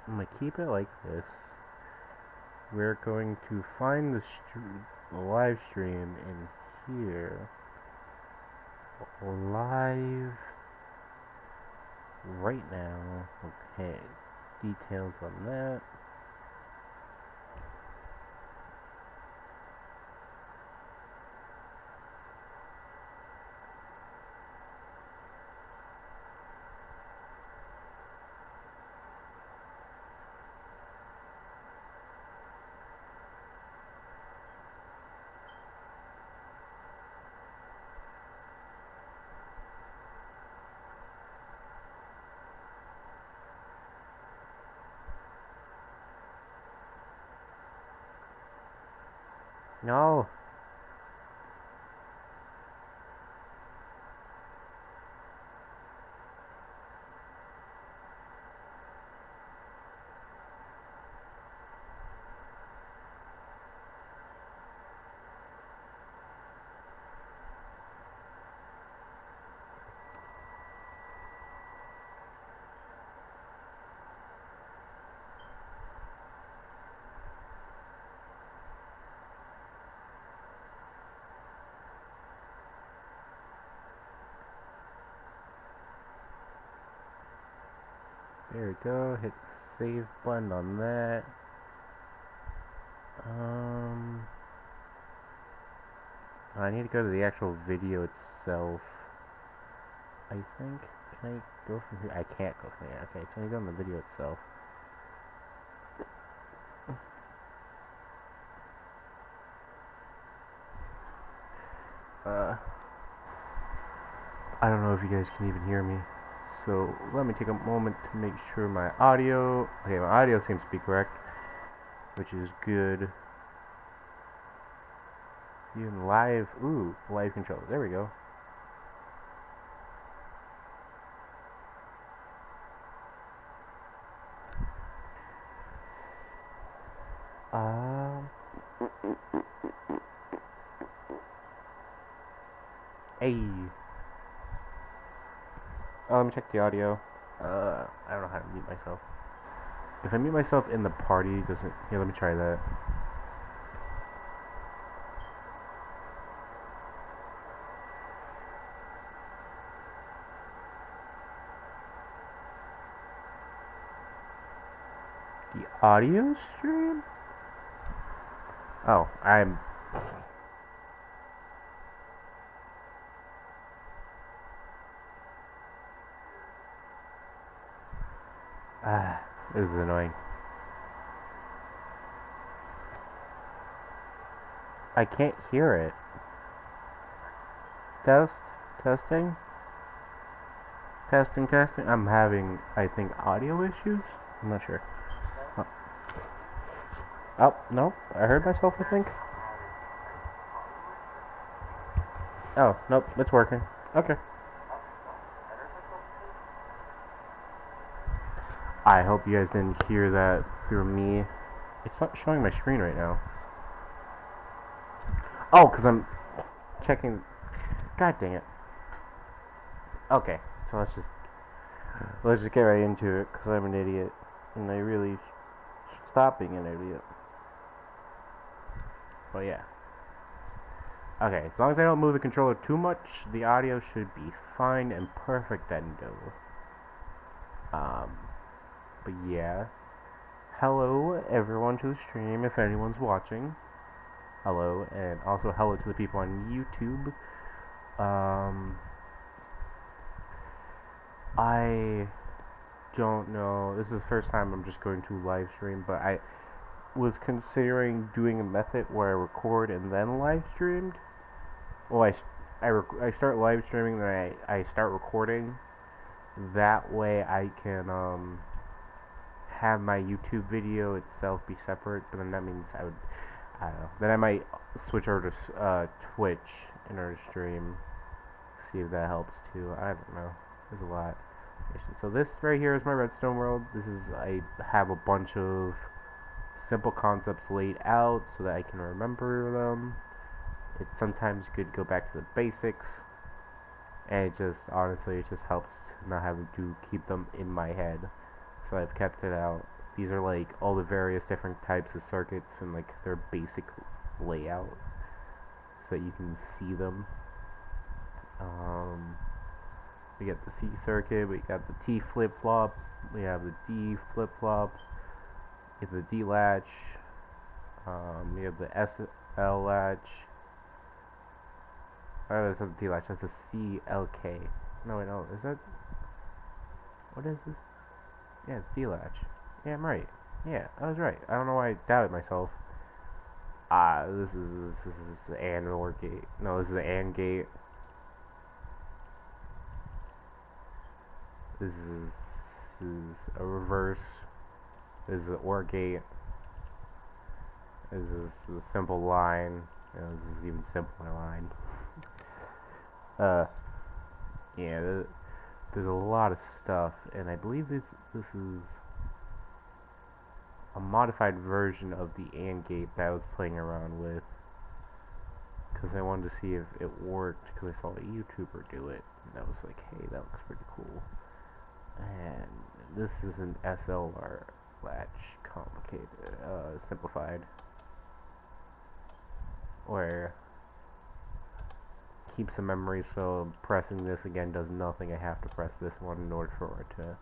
I'm gonna keep it like this. We're going to find the live stream in here. Live right now. Okay. Details on that. No. There we go. Hit the save button on that. I need to go to the actual video itself. I think. Can I go from here? I can't go from here. Okay, so I go on the video itself. I don't know if you guys can even hear me. So let me take a moment to make sure my audio. Okay, my audio seems to be correct, which is good. Even live. Ooh, live control. There we go. Hey. Oh, let me check the audio. I don't know how to mute myself. If I mute myself in the party, doesn't. Here, let me try that. The audio stream? Oh, I'm. This is annoying. I can't hear it. Testing. I'm having, I think, audio issues. I'm not sure. Oh, nope. I heard myself, I think. Oh, nope. It's working. Okay. I hope you guys didn't hear that through me. It's not showing my screen right now. Oh, because I'm checking. God dang it. Okay, so let's just get right into it, because I'm an idiot, and I really stop being an idiot. But yeah. Okay, as long as I don't move the controller too much, the audio should be fine and perfectendo. But yeah. Hello, everyone to the stream, if anyone's watching. Hello, and also hello to the people on YouTube. I don't know. This is the first time I'm just going to live stream, but I was considering doing a method where I record and then live streamed. Well, I start live streaming, then I start recording. That way I can have my YouTube video itself be separate, but then that means I don't know. Then I might switch over to Twitch in order to stream. See if that helps too. I don't know. There's a lot. So this right here is my Redstone world. I have a bunch of simple concepts laid out so that I can remember them. It's sometimes good to go back to the basics, and honestly, it just helps not having to keep them in my head. So I've kept it out These are like all the various different types of circuits and like their basic layout so that you can see them. We got the C circuit, we got the T flip-flop, we have the D flip-flop, we have the D latch, we have the SL latch. Oh, that's not the D latch, that's a CLK. No, wait, no, is that... What is this? Yeah, it's D latch. Yeah, I'm right. Yeah, I was right. I don't know why I doubted myself. This is the AND OR gate. No, this is the AND gate. This is a reverse. This is an OR gate. This is a simple line. You know, this is even simpler line. Yeah, there's a lot of stuff, and I believe this is a modified version of the AND gate that I was playing around with, because I wanted to see if it worked, because I saw a YouTuber do it, and I was like, hey, that looks pretty cool. And this is an SLR latch, complicated, simplified, where keeps the memory, so pressing this again does nothing. I have to press this one in order for it to,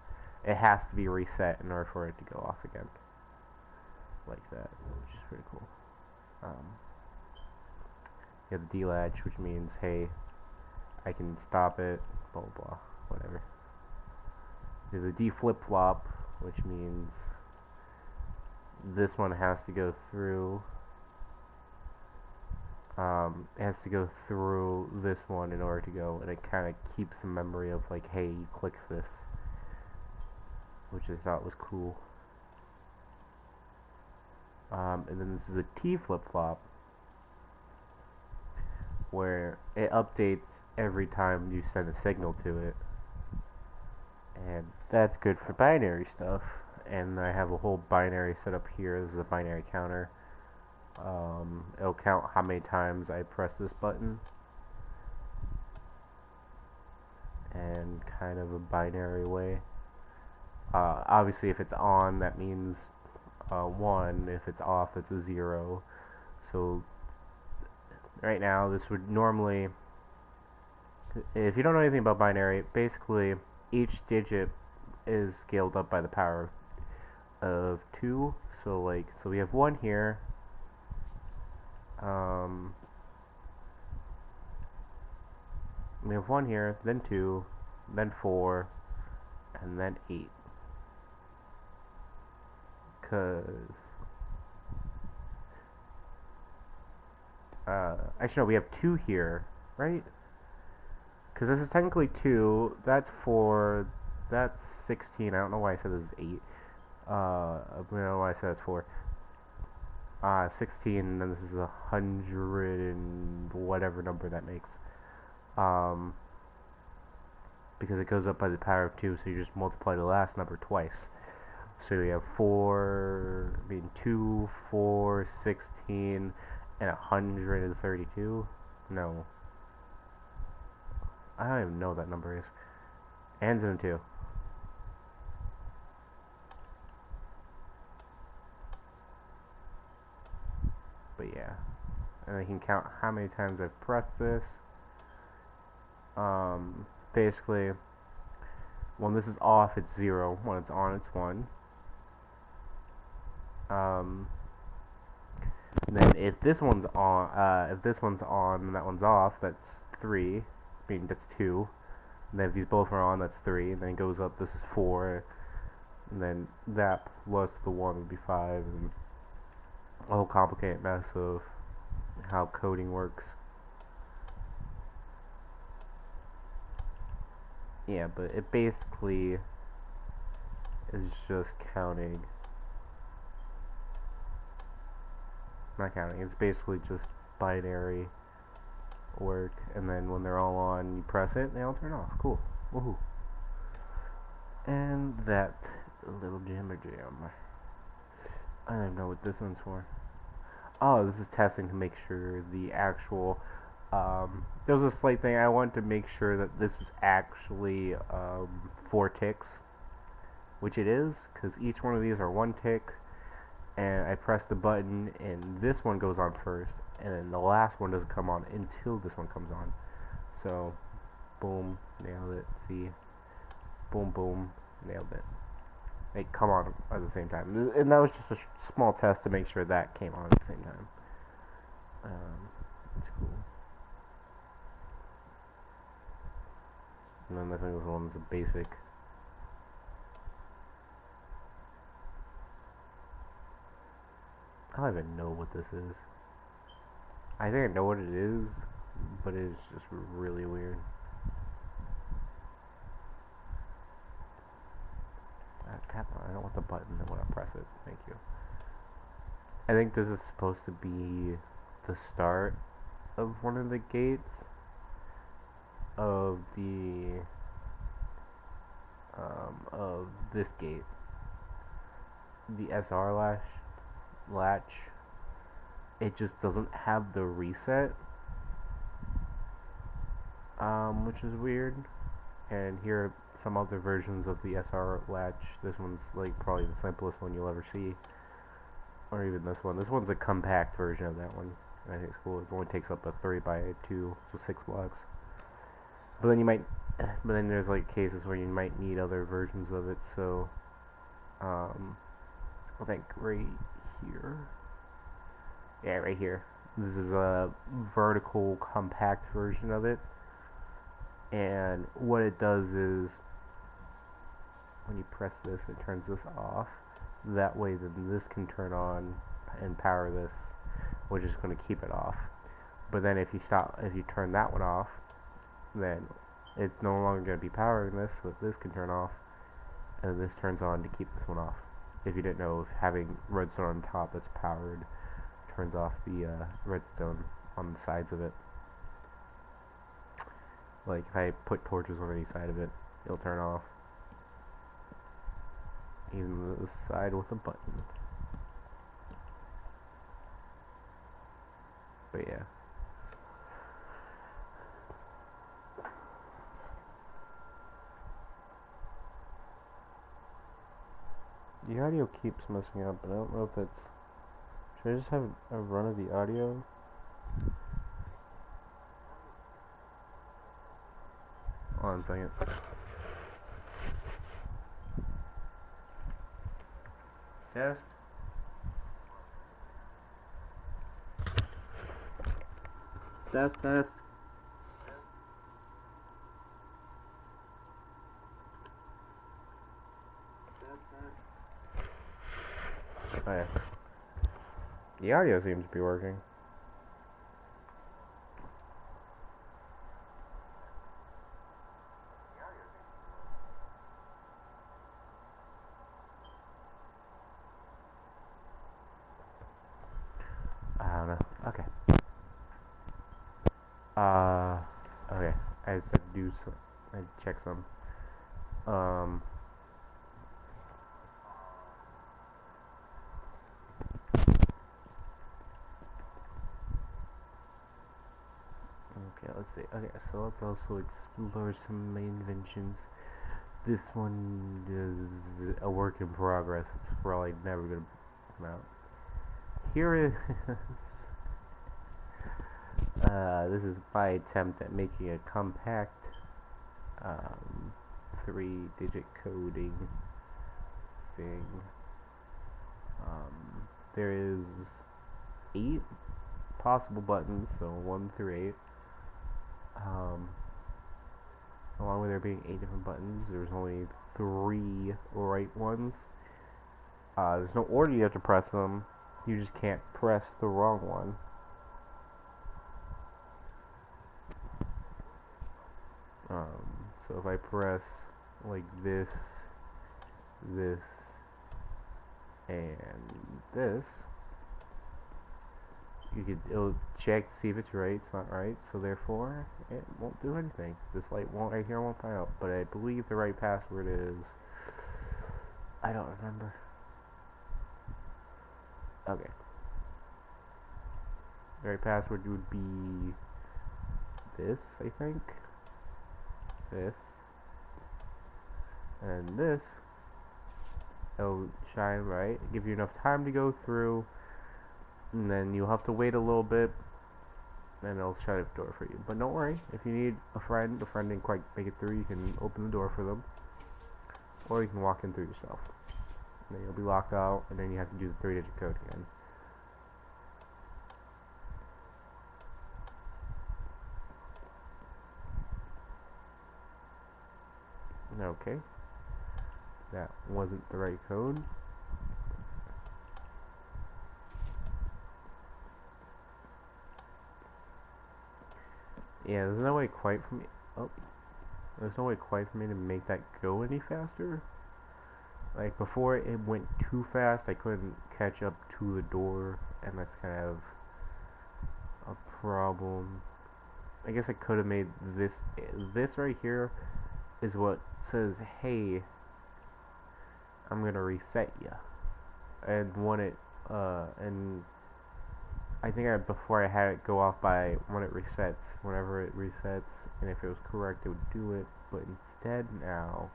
it has to be reset in order for it to go off again, like that, which is pretty cool. You have the D latch, which means, hey, I can stop it, blah blah blah, whatever. There's a D flip-flop, which means this one has to go through, it has to go through this one in order to go, and it kind of keeps the memory of like, hey, you click this, which I thought was cool. And then this is a T flip-flop, where it updates every time you send a signal to it, and that's good for binary stuff. And I have a whole binary set up here. This is a binary counter. It'll count how many times I press this button, and kind of a binary way. Obviously if it's on, that means 1. If it's off, it's a 0. So right now this would normally, if you don't know anything about binary, basically each digit is scaled up by the power of 2. So like, so we have 1 here, we have 1 here, then 2, then 4, and then 8. Cause actually no, we have 2 here, right? Because this is technically 2. That's 4. That's 16. I don't know why I said this is 8. I don't know why I said it's 4. 16, and then this is 100 and whatever number that makes. Because it goes up by the power of 2, so you just multiply the last number twice. So we have 2, 4, 16, and 132. No. I don't even know what that number is. Ends in 2. But yeah. And I can count how many times I've pressed this. Basically, when this is off, it's 0. When it's on, it's 1. Then if this one's on, and that one's off, that's 3. I mean, that's 2. And then if these both are on, that's 3. And then it goes up, this is 4. And then that plus the 1 would be 5. And a whole complicated mess of how coding works. Yeah, but it basically is just counting. Not counting, it's basically just binary work, and then when they're all on, you press it, and they all turn off. Cool. Woohoo. And that little jammer jam. I don't even know what this one's for. Oh, this is testing to make sure the actual, there was a slight thing, I wanted to make sure that this was actually, 4 ticks. which it is, because each one of these are one tick, and I press the button, and this one goes on first, and then the last one doesn't come on until this one comes on. So, boom, nailed it. See, boom, boom, nailed it. They come on at the same time, and that was just a small test to make sure that came on at the same time. That's cool. And then I think this one's a basic. I don't even know what this is. I think I know what it is, but it's just really weird. Tap on. I don't want the button. I want to press it. Thank you. I think this is supposed to be the start of one of the gates of this gate. The SR latch. It just doesn't have the reset, which is weird. And here are some other versions of the SR latch. This one's like probably the simplest one you'll ever see, or even this one. This one's a compact version of that one. I think it's cool. It only takes up a 3x2, so 6 blocks. But then there's like cases where you might need other versions of it. So, I think right here. Yeah, right here. This is a vertical compact version of it. And what it does is, when you press this, it turns this off. That way, then this can turn on and power this, which is going to keep it off. But then if you turn that one off, then it's no longer going to be powering this, so this can turn off, and this turns on to keep this one off. If you didn't know, if having redstone on top that's powered turns off the redstone on the sides of it. Like if I put torches on any side of it, it'll turn off. Even the side with a button. But yeah. The audio keeps messing up, but I don't know if it's... Should I just have a run of the audio? Hold on a second. Test. Test. Oh yeah. The audio seems to be working. I don't know. Okay. Okay. I just had to do some. I had to check some. Okay, let's see. Okay, so let's also explore some of my inventions. This one is a work in progress. It's probably never gonna come out. Here is this is my attempt at making a compact 3-digit coding thing. There is 8 possible buttons, so 1 through 8. Along with there being 8 different buttons, there's only 3 right ones. There's no order you have to press them. You just can't press the wrong one. So if I press like this, and this, it'll check to see if it's right. It's not right, so therefore it won't do anything. This light won't right here won't pop out. But I believe the right password is, I don't remember. Okay. The right password would be this, I think. This. And this. it'll shine right, give you enough time to go through, and then you'll have to wait a little bit, and it'll shut the door for you. But don't worry, if you need a friend didn't quite make it through, you can open the door for them, or you can walk in through yourself. And then you'll be locked out, and then you have to do the 3-digit code again. Okay, that wasn't the right code. Yeah, there's no way quite for me. Oh, there's no way quite for me to make that go any faster. Like before, it went too fast. I couldn't catch up to the door, and that's kind of a problem. I guess I could have made this. This right here is what says, "Hey, I'm gonna reset you," and and I think before I had it go off by when it resets, whenever it resets, and if it was correct, it would do it. But instead now,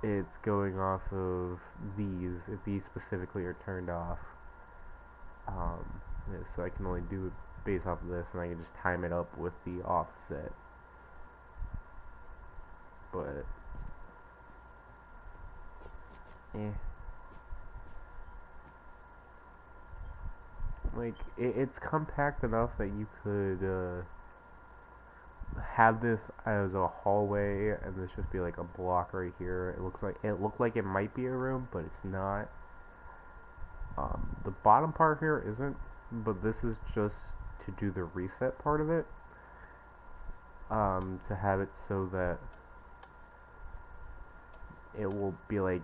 it's going off of these, if these specifically are turned off. So I can only do it based off of this, and I can just time it up with the offset. But like it's compact enough that you could have this as a hallway, and this just be like a block right here. It looked like it might be a room, but it's not. The bottom part here isn't, but this is just to do the reset part of it. To have it so that it will be like,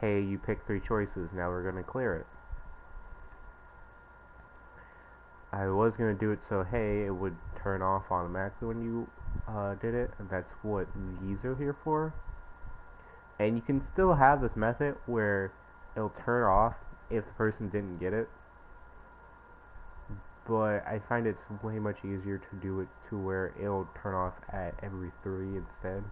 hey, you picked 3 choices, now we're gonna clear it. I was gonna do it so, hey, it would turn off automatically when you did it, and that's what these are here for. And you can still have this method where it'll turn off if the person didn't get it, but I find it's way much easier to do it to where it'll turn off at every 3 instead.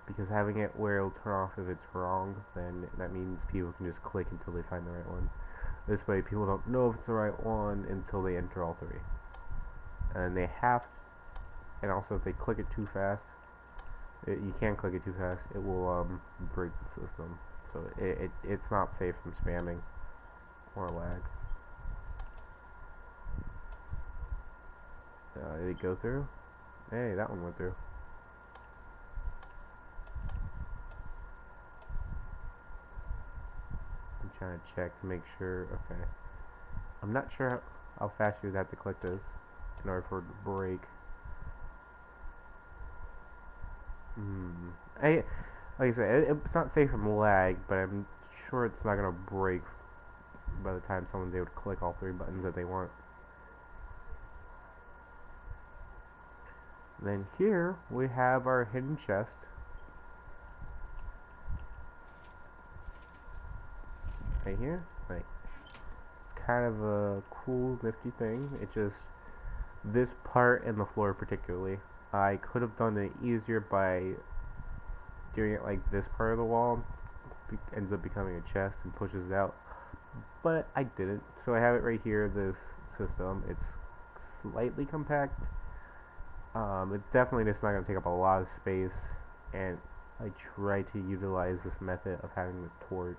Because having it where it'll turn off if it's wrong, then that means people can just click until they find the right one. This way people don't know if it's the right one until they enter all 3. And they have to, and also if they click it too fast, you can't click it too fast, it will break the system. So it's not safe from spamming or lag. Did it go through? Hey, that one went through. I'm trying to check to make sure. Okay. I'm not sure how fast you would have to click this in order for it to break. Like I said, it's not safe from lag, but I'm sure it's not gonna break by the time someone's able to click all 3 buttons that they want. Then here we have our hidden chest. Right here, like, it's kind of a cool, nifty thing. It just, this part and the floor particularly, I could have done it easier by doing it like this part of the wall ends up becoming a chest and pushes it out, but I didn't. So I have it right here, this system. It's slightly compact. It's definitely just not going to take up a lot of space, and I try to utilize this method of having the torch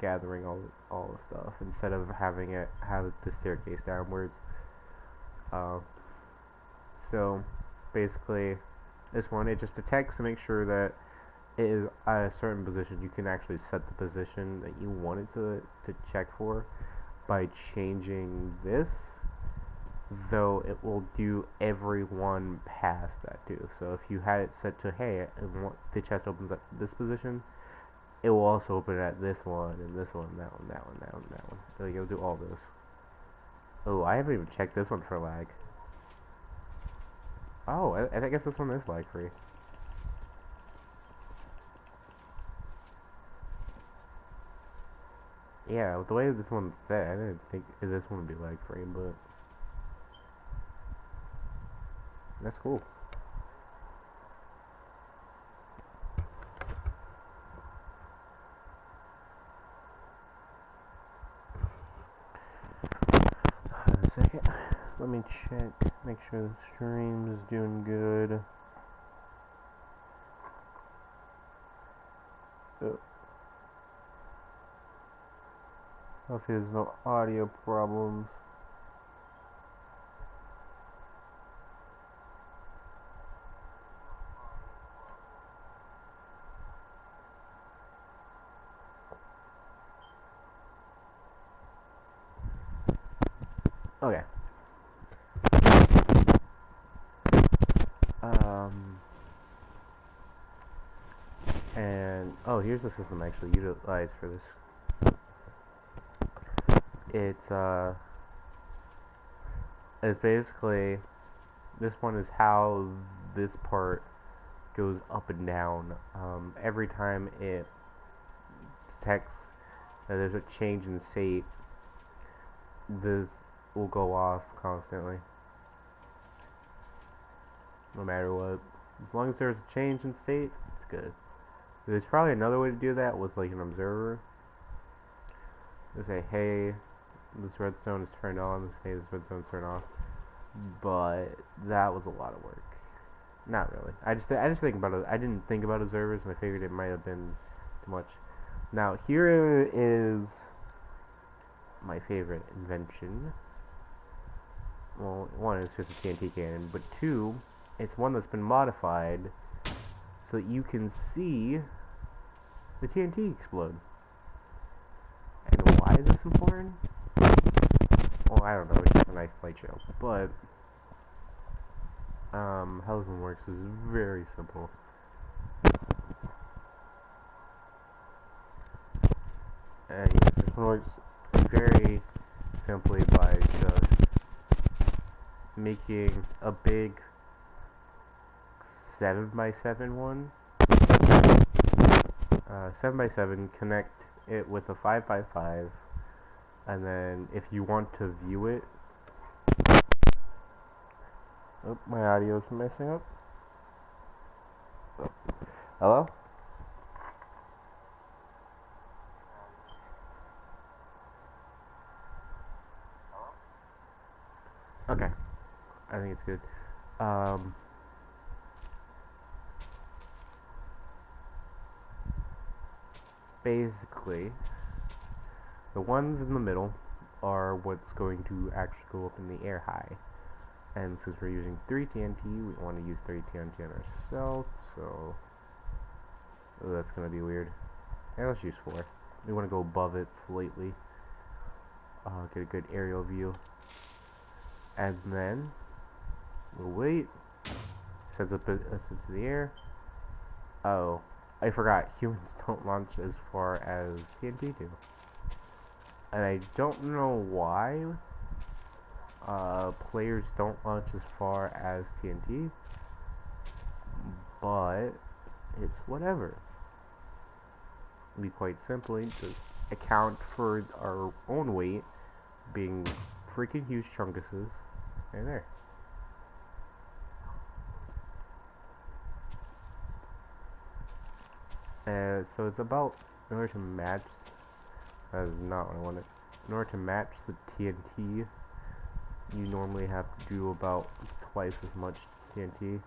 gathering all the stuff instead of having it have the staircase downwards. So basically, this one, it just detects to make sure that it is at a certain position. You can actually set the position that you want it to check for by changing this, though it will do every one past that too. So if you had it set to, hey, the chest opens at this position, it will also open at this one, and this one, that one, that one, that one, that one. So you'll do all this. Oh, I haven't even checked this one for lag. Oh, I guess this one is lag free. Yeah, with the way this one's set, I didn't think this one would be lag free, but that's cool. let me check, make sure the stream is doing good. Hopefully there's no audio problems. Okay. And oh, here's the system I actually utilized for this. It's basically, this one is how this part goes up and down. Every time it detects that there's a change in state, this will go off constantly, no matter what. As long as there's a change in state, it's good. There's probably another way to do that with like an observer. They say, hey, this redstone is turned on. Hey, this redstone is turned off. But that was a lot of work. Not really. I just think about it. I didn't think about observers, and I figured it might have been too much. Now here is my favorite invention. Well, one, it's just a TNT cannon, but two, it's one that's been modified so that you can see the TNT explode. And why is this important? Well, I don't know, it's just a nice light show. But how this one works is very simple. And yes, this one works very simply by just making a big 7x7 one. 7x7, connect it with a 5x5, and then if you want to view it, oh, my audio's messing up. Oh. Hello? Okay, I think it's good. Basically, the ones in the middle are what's going to actually go up in the air high. And since we're using 3 TNT, we want to use 3 TNT on ourselves, so that's going to be weird. And let's use 4. We want to go above it slightly. Get a good aerial view. And then, we'll wait. Sends up us into the air. Oh, I forgot. Humans don't launch as far as TNT do. And I don't know why players don't launch as far as TNT, but it's whatever. We quite simply just account for our own weight being freaking huge chunkuses, and there. So it's about, in order to match, that is not what I wanted. In order to match the TNT, you normally have to do about twice as much TNT.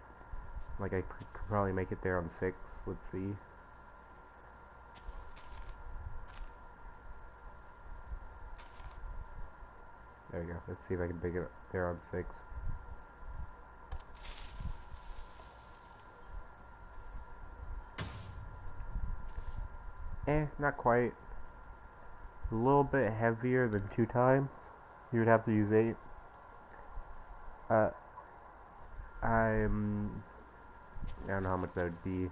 Like I could probably make it there on 6. Let's see. There we go. Let's see if I can make it there on 6. Not quite. A little bit heavier than 2 times. You would have to use 8. I don't know how much that would be.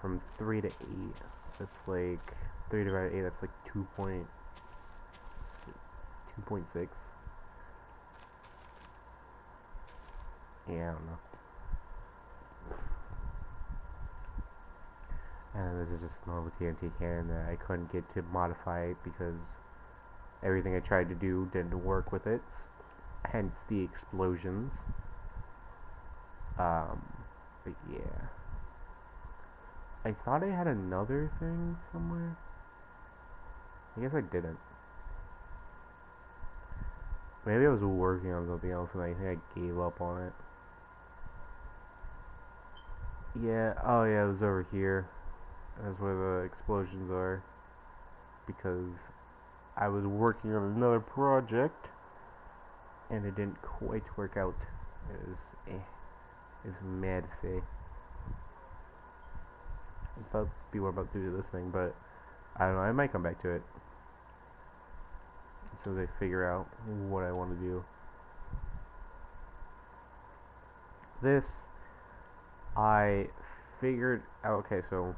From 3 to 8. That's like 3 divided by 8. That's like 2.6. Yeah, I don't know. And this is just a normal TNT cannon that I couldn't get to modify because everything I tried to do didn't work with it. Hence the explosions. But yeah. I thought I had another thing somewhere. I guess I didn't. Maybe I was working on something else and I think I gave up on it. Yeah, oh yeah, it was over here. That's where the explosions are. Because I was working on another project and it didn't quite work out. It was it's mad to say. It's about to be what I'm about to do to this thing, but I don't know, I might come back to it as soon as I figure out what I want to do. This, I figured out, okay, so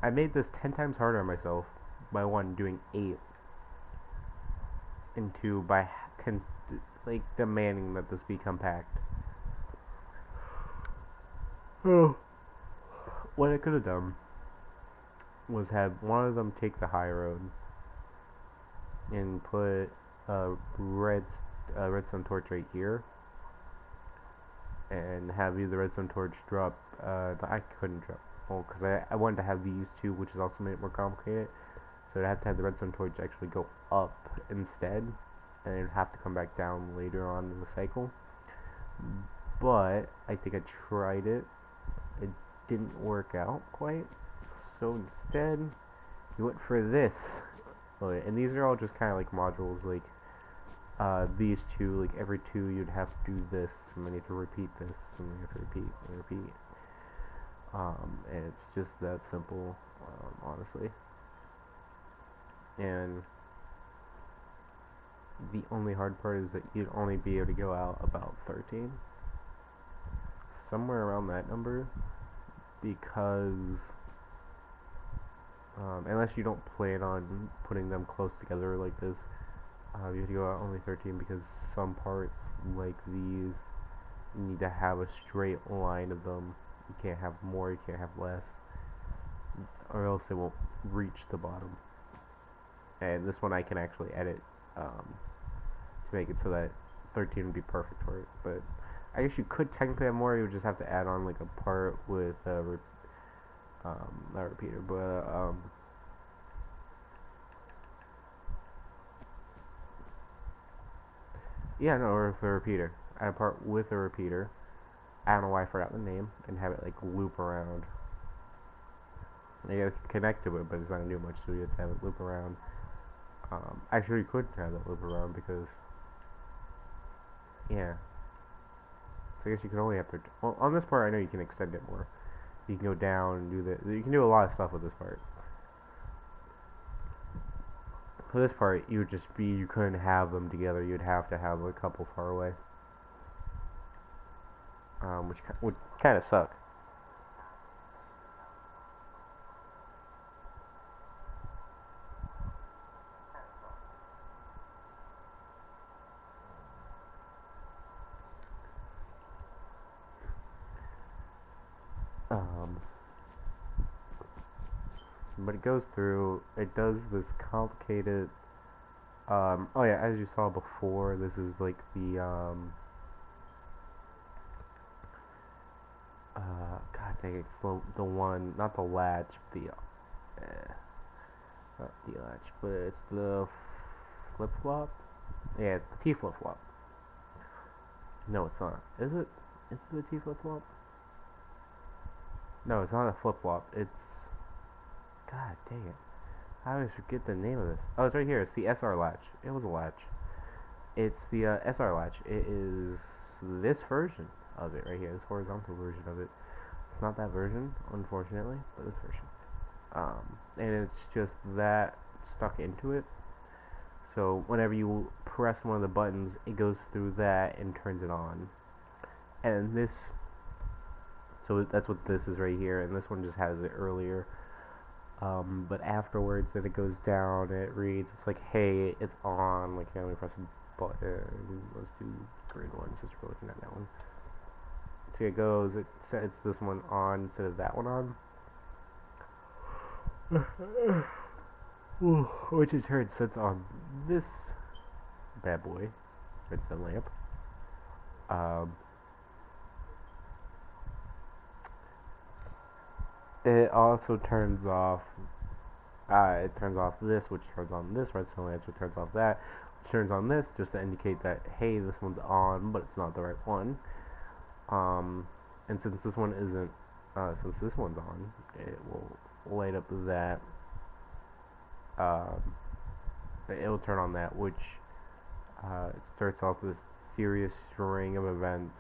I made this 10 times harder on myself by one, doing 8, and 2, by like demanding that this be compact. Oh. What I could have done was have one of them take the high road and put a redstone torch right here, and have either redstone torch drop. I couldn't drop. Well, because I wanted to have these two, which is also made it more complicated. So I'd have to have the redstone torch actually go up instead, and it'd have to come back down later on in the cycle. But I think I tried it. It didn't work out quite. So instead, we went for this. And these are all just kind of like modules, like these two, like every 2 you'd have to do this, and then you have to repeat this, and then you have to repeat and repeat. And it's just that simple, honestly. And the only hard part is that you'd only be able to go out about 13. Somewhere around that number, because unless you don't plan on putting them close together like this, you have to go out only 13, because some parts like these you need to have a straight line of them. You can't have more, you can't have less, or else it won't reach the bottom. And this one I can actually edit to make it so that 13 would be perfect for it. But I guess you could technically have more. You would just have to add on like a part with not repeater, but yeah, no, or with a repeater. Add a part with a repeater. I don't know why I forgot the name, and have it like loop around. You have to connect to it, but it's not gonna do much, so you have to have it loop around. Actually, you could have that loop around because, yeah. So I guess you can only have 13. Well, on this part, I know you can extend it more. You can go down and do that. You can do a lot of stuff with this part. For this part, you would just be, you couldn't have them together. You'd have to have a couple far away. Which would kind of suck. But it goes through, it does this complicated, oh yeah, as you saw before, this is like the, god dang it, it's the one, not the latch, not the latch, but it's the flip-flop? Yeah, it's the T flip-flop. No, it's not. Is it? Is it the T flip-flop? No, it's not a flip-flop, it's, god dang it. I always forget the name of this. Oh, it's right here. It's the SR latch. It was a latch. It's the SR latch. It is this version of it right here. This horizontal version of it. It's not that version, unfortunately, but this version. And it's just that stuck into it. So whenever you press one of the buttons, it goes through that and turns it on. And this, so that's what this is right here. And this one just has it earlier. But afterwards, then it goes down, and it reads, it's like, hey, it's on, like, let me press a button, let's do green one, since we're looking at that one. So it goes, it sets this one on instead of that one on. Which in turn sets on this bad boy, redstone lamp. It also turns off, it turns off this, which turns on this redstone lamp, so it turns off that, turns on this just to indicate that, hey, this one's on, but it's not the right one. And since this one isn't, since this one's on, it will light up that, it will turn on that, which it starts off this serious string of events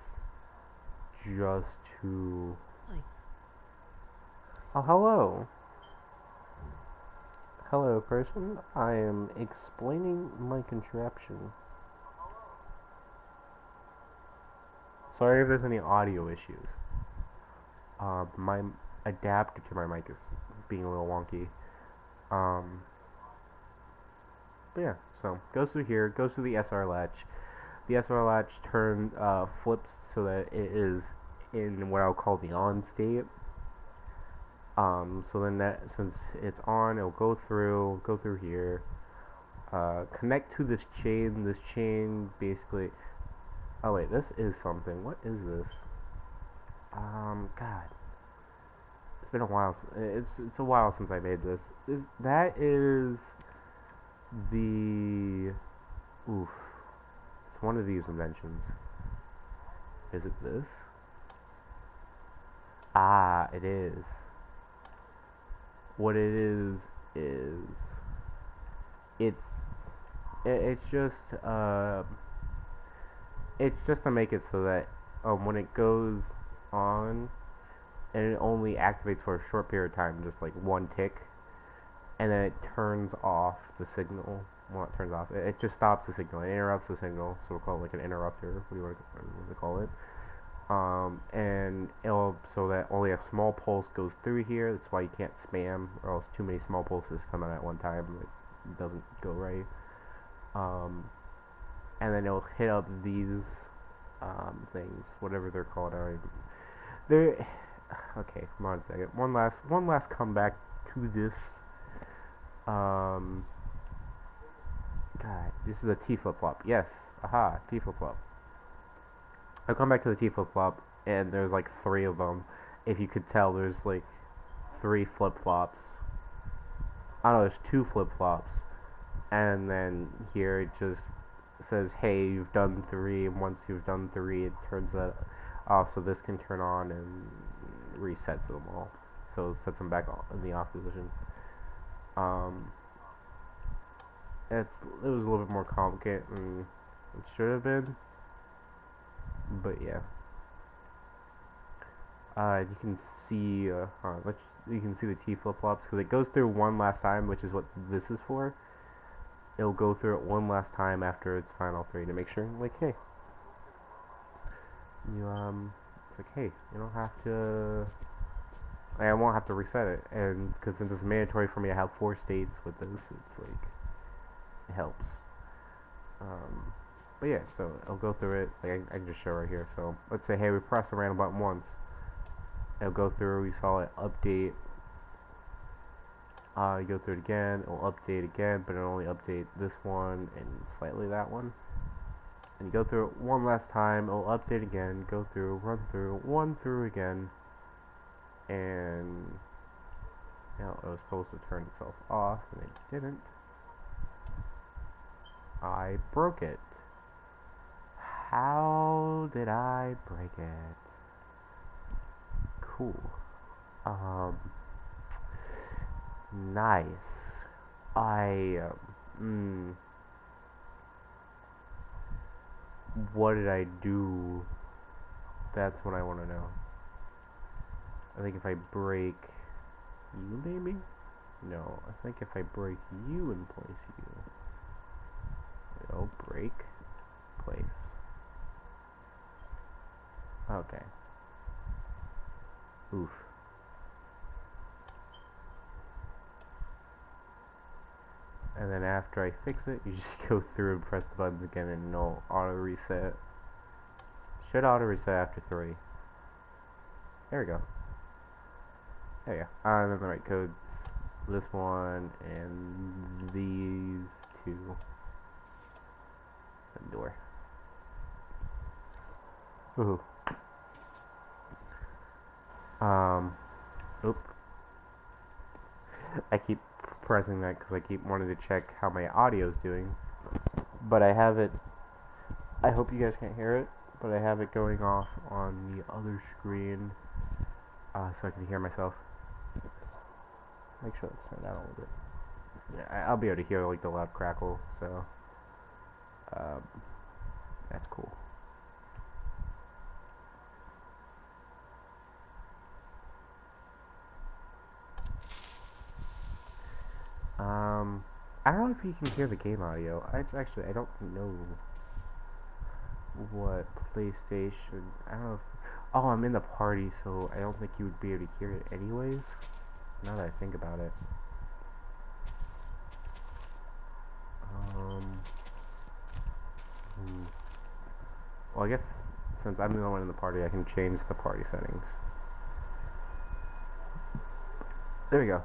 just to. Oh, hello. Hello, person. I am explaining my contraption. Sorry if there's any audio issues. My adapter to my mic is being a little wonky. But yeah, so goes through here, goes through the SR latch. The SR latch flips so that it is in what I'll call the on state. So then that, since it's on, it'll go through here, connect to this chain. This chain basically. Oh wait, this is something. What is this? God, it's been a while. It's a while since I made this. That is the. Oof. It's one of these inventions. Is it this? Ah, it is. What it is it's just to make it so that when it goes on, and it only activates for a short period of time, just like one tick, and then it turns off the signal. Well, it turns off. It just stops the signal. It interrupts the signal, so we'll call it like an interrupter. What do you want to call it? And it'll, so that only a small pulse goes through here. That's why you can't spam, or else too many small pulses come out at one time. It doesn't go right. And then it'll hit up these things, whatever they're called. They're okay. Come on a second. One last comeback to this. God, this is a T flip flop. Yes, aha, T flip flop. I'll come back to the T flip flop, and there's like 3 of them. If you could tell, there's like 3 flip flops. I don't know, there's 2 flip flops, and then here it just says, "Hey, you've done 3." And once you've done 3, it turns off, so this can turn on and resets them all. So it sets them back in the off position. It was a little bit more complicated than it should have been. But yeah, you can see you can see the T flip flops because it goes through one last time, which is what this is for. It'll go through it one last time after its final 3 to make sure, like, hey, it's like, hey, you don't have to. I won't have to reset it, and because since it's mandatory for me to have 4 states with this, it's like it helps. But yeah, so I'll go through it. Like I can just show right here. So let's say, hey, we pressed the random button once. It'll go through. We saw it update. You go through it again. It'll update again, but it'll only update this one and slightly that one. And you go through it one last time. It'll update again. Go through, run through, one through again, and it was supposed to turn itself off, and it didn't. I broke it. How did I break it? Cool. Nice. What did I do? That's what I want to know. I think if I break you, maybe? No, I think if I break you and place you, it'll break, place. Okay. Oof. And then after I fix it, you just go through and press the buttons again and it'll auto reset. Should auto reset after 3. There we go. There you go. And then the right codes. This one and these 2. And door. Ooh. Oop. I keep pressing that because I keep wanting to check how my audio's doing. but I have it. I hope you guys can't hear it, but I have it going off on the other screen, so I can hear myself. Make sure it's turned down a little bit. Yeah, I'll be able to hear like the loud crackle, so um, that's cool. I don't know if you can hear the game audio. I don't know what PlayStation. I don't know. Oh, I'm in the party, so I don't think you would be able to hear it anyways. Now that I think about it. Um. Well, I guess since I'm the only one in the party, I can change the party settings. There we go.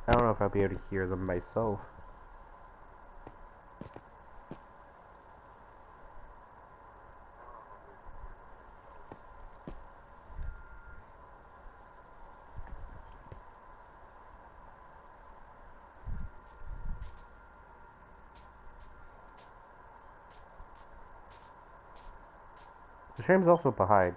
I don't know if I'll be able to hear them myself. The stream's also behind.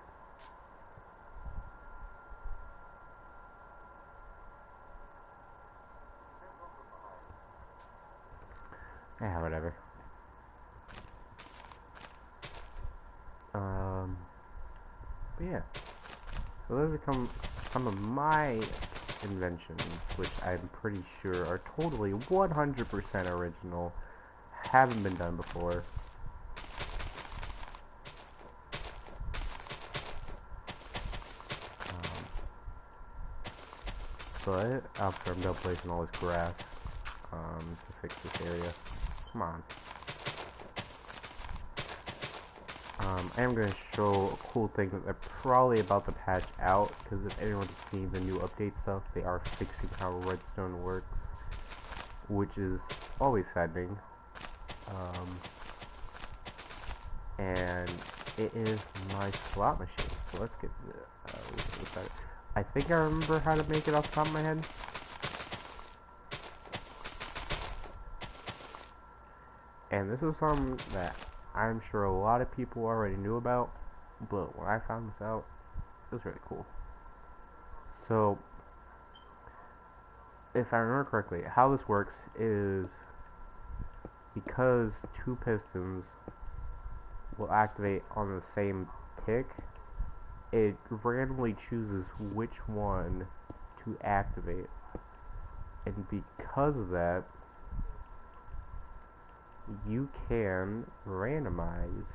Yeah, whatever. But yeah. So those are some of my inventions, which I'm pretty sure are totally 100% original, haven't been done before. But after I'm done placing all this grass to fix this area, come on. I am going to show a cool thing that they're probably about to patch out, because if anyone's seen the new update stuff, they are fixing how Redstone works, which is always saddening. And it is my slot machine. So let's get started. I think I remember how to make it off the top of my head. And this is something that I'm sure a lot of people already knew about, but when I found this out, it was really cool. So, if I remember correctly, how this works is because two pistons will activate on the same tick, it randomly chooses which one to activate. And because of that, you can randomize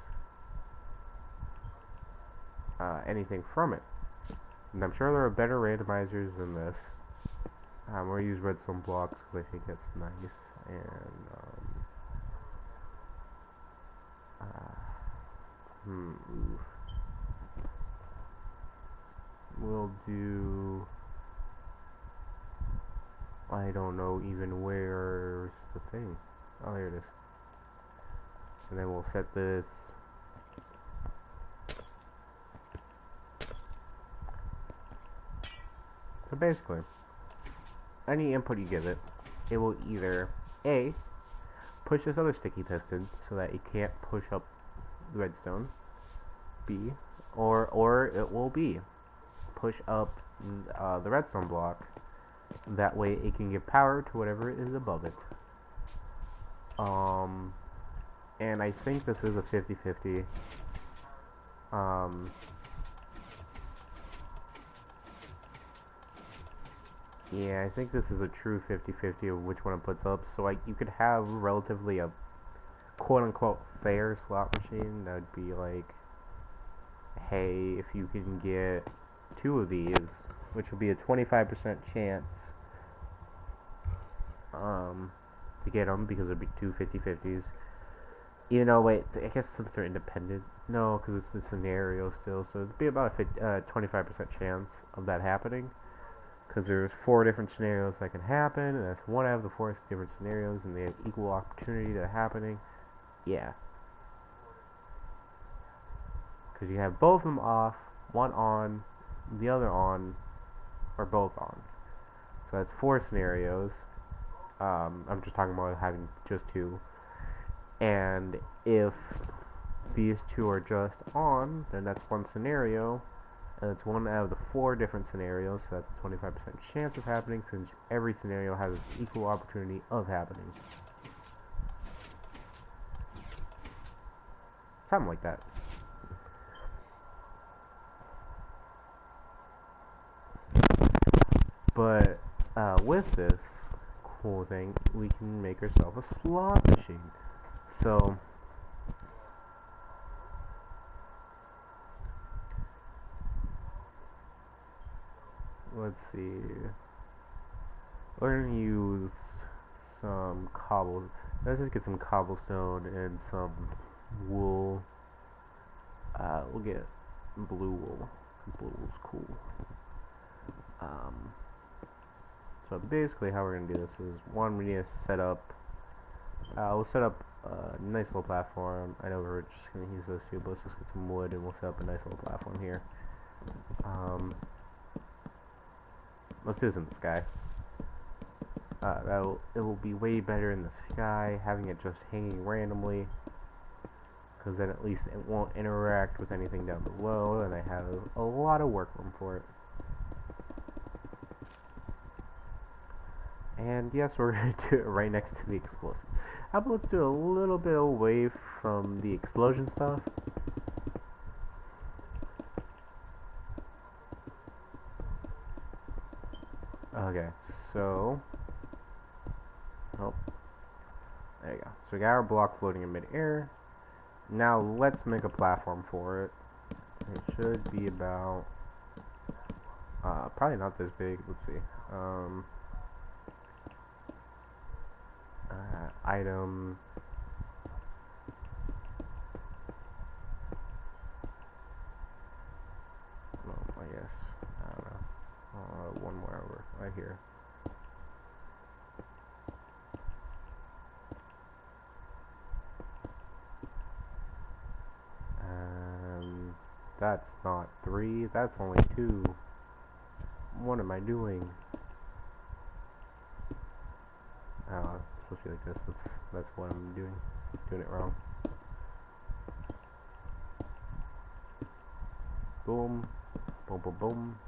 anything from it. And I'm sure there are better randomizers than this. I'm going to use redstone blocks because I think that's nice. And we'll do, I don't know even where's the thing. Oh, here it is. And then we'll set this so basically any input you give it, it will either A, push this other sticky piston so that it can't push up the redstone, B, or it will B, push up the redstone block, that way it can give power to whatever is above it. And I think this is a 50-50. Yeah, I think this is a true 50-50 of which one it puts up. So like you could have relatively a quote-unquote fair slot machine. That would be like, hey, if you can get two of these, which would be a 25% chance to get them, because it would be two 50-50s. You know, wait, I guess since they're independent, no, because it's the scenario still, so it'd be about a 25% chance of that happening, because there's 4 different scenarios that can happen, and that's one out of the 4 different scenarios, and they have equal opportunity to happening. Yeah, because you have both of them off, one on, the other on, or both on. So that's 4 scenarios. I'm just talking about having just 2. And if these 2 are just on, then that's 1 scenario. And it's 1 out of the 4 different scenarios, so that's a 25% chance of happening, since every scenario has equal opportunity of happening. Something like that. But with this cool thing, we can make ourselves a slot machine. So let's see. We're gonna use some cobble. Let's just get some cobblestone and some wool. We'll get blue wool. Blue wool's cool. So basically how we're gonna do this is, one, we need to set up, we'll set up a nice little platform. I know we're just gonna use those 2, but let's just get some wood and we'll set up a nice little platform here. Let's do this in the sky. It will be way better in the sky, having it just hanging randomly, because then at least it won't interact with anything down below, and I have a lot of work room for it. And yes, we're going to do it right next to the explosive. How about let's do it a little bit away from the explosion stuff. Okay, so... oh, there you go. So we got our block floating in mid-air. Now let's make a platform for it. It should be about... probably not this big. Let's see. Item... well, I guess. I don't know. One more over. Right here. That's not 3, that's only 2. What am I doing? Oh, it's supposed to be like this. That's what I'm doing. Doing it wrong. Boom. Boom, boom, boom.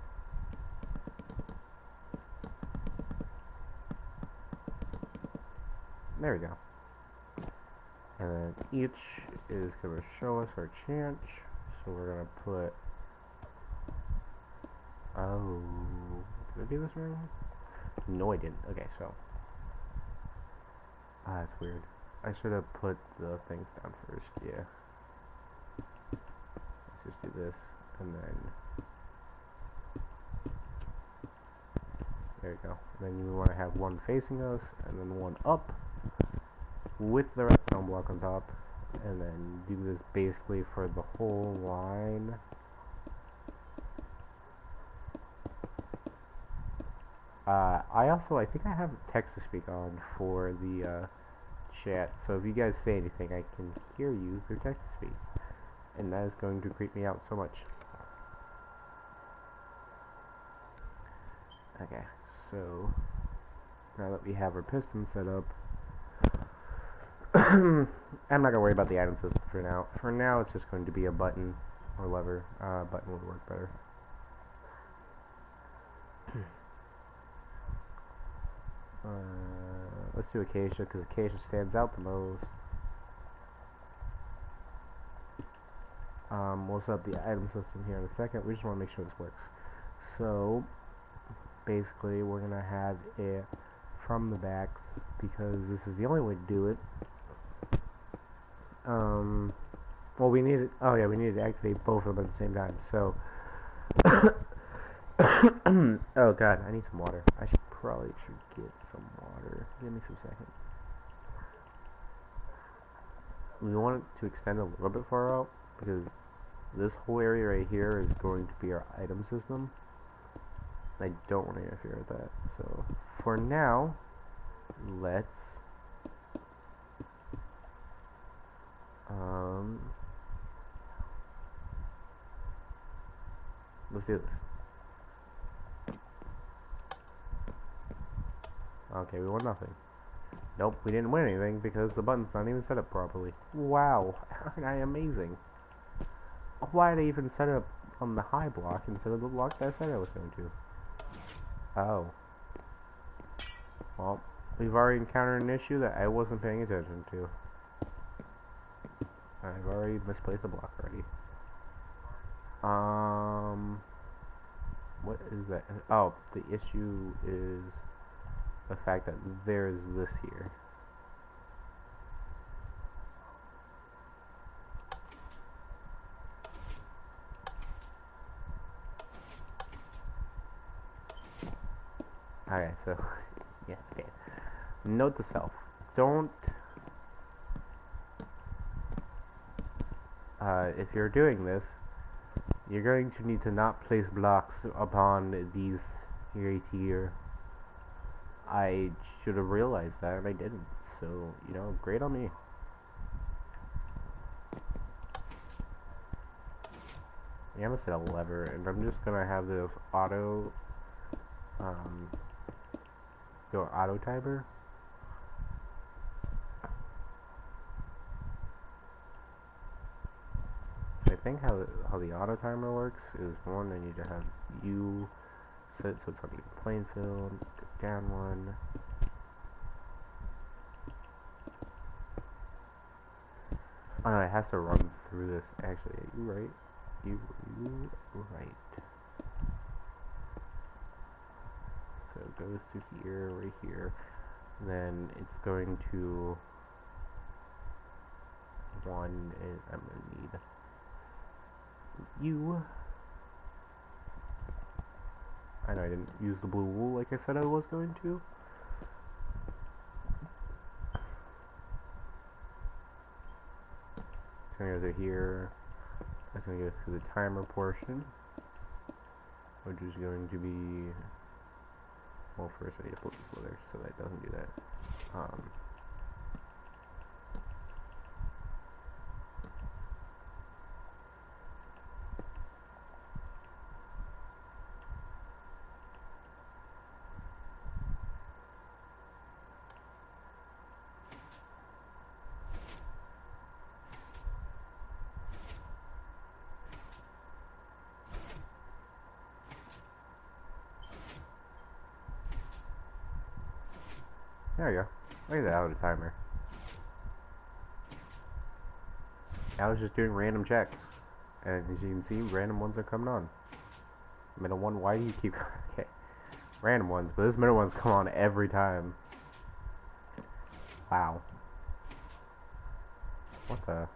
There we go. And then each is going to show us our chance. So we're going to put... oh, did I do this wrong? No, I didn't. Okay, so... ah, that's weird. I should have put the things down first, yeah. Let's just do this, and then... there you go. Then you want to have one facing us, and then one up, with the redstone block on top. And then do this basically for the whole line. I think I have text to speak on for the chat, so if you guys say anything, I can hear you through text to speak, and that is going to creep me out so much. Okay, so now that we have our piston set up, I'm not gonna worry about the item system for now. For now, it's just going to be a button or lever. Button would work better. Let's do acacia, because acacia stands out the most. We'll set up the item system here in a second. We just want to make sure this works. So basically, we're gonna have it from the backs, because this is the only way to do it. Well, we need it. Oh yeah, we need to activate both of them at the same time. So, oh god, I need some water. I probably should get some water. Give me some seconds. We want it to extend a little bit far out, because this whole area right here is going to be our item system. I don't want to interfere with that. So, for now, let's do this. Okay, we won nothing. Nope, we didn't win anything because the button's not even set up properly. Wow, aren't I amazing? Why did I even set it up on the high block instead of the block that I said I was going to? Oh. Well, we've already encountered an issue that I wasn't paying attention to. I've already misplaced a block already. What is that? Oh, the issue is the fact that there's this here. Okay, so, yeah, okay. Note to self. Don't, if you're doing this, you're going to need to not place blocks upon these right here. I should have realized that, and I didn't. So, you know, great on me. Yeah, I'm gonna set a lever, and I'm just gonna have this auto, your auto timer. So I think how the auto timer works is one, I need to have you set so it's on the playing field, go down one. Oh no, it has to run through this. Actually, are you right? You right. So it goes to here, right here. And then it's going to one, and I'm gonna need you. I know I didn't use the blue wool like I said I was going to. It's gonna go through here. It's gonna go through the timer portion, which is going to be, well, first I need to put this leather so that doesn't do that. There we go. Look at that out of timer. I was just doing random checks, and as you can see, random ones are coming on. Middle one, why do you keep... Okay, random ones, but this middle one's come on every time. Wow. What the...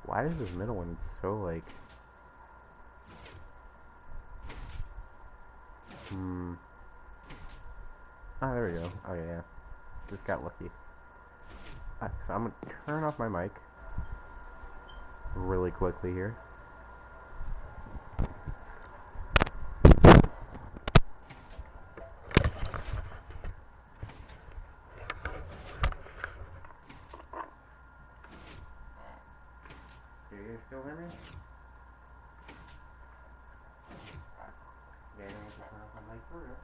Why is this middle one so, like... Oh, there we go. Oh, yeah. Just got lucky. Alright, so I'm gonna turn off my mic really quickly here. Do you guys still hear me? Yeah, I need to turn off my mic for real.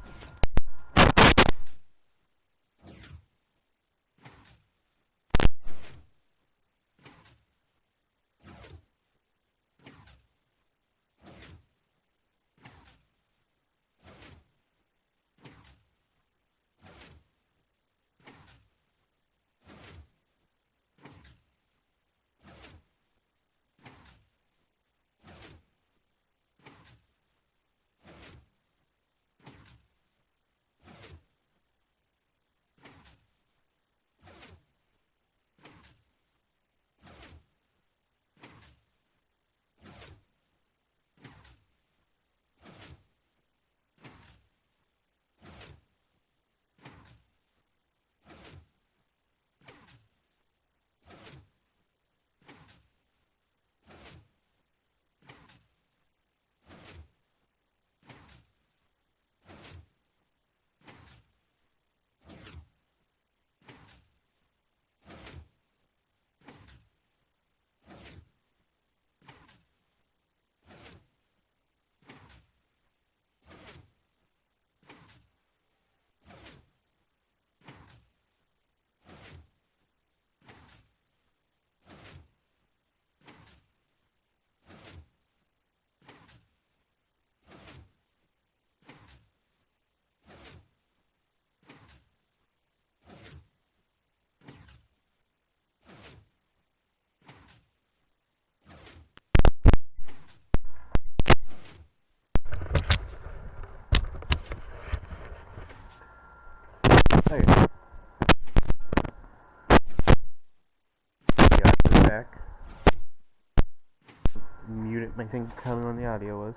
think tell me when the audio was.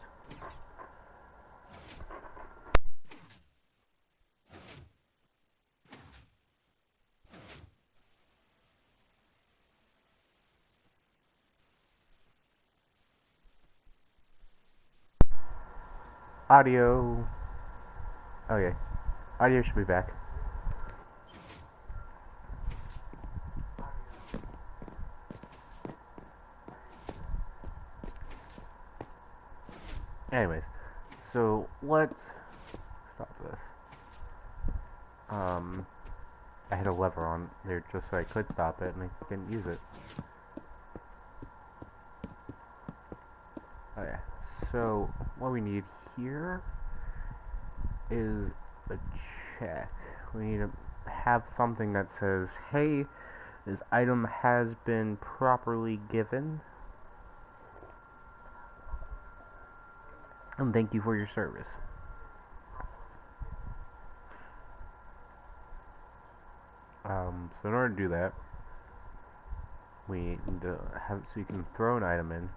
Audio. Okay. Audio should be back. Anyways, so let's stop this. I had a lever on there just so I could stop it, and I didn't use it. Okay, so what we need here is a check. We need to have something that says, hey, this item has been properly given, and thank you for your service. So in order to do that, we need to have so you can throw an item in.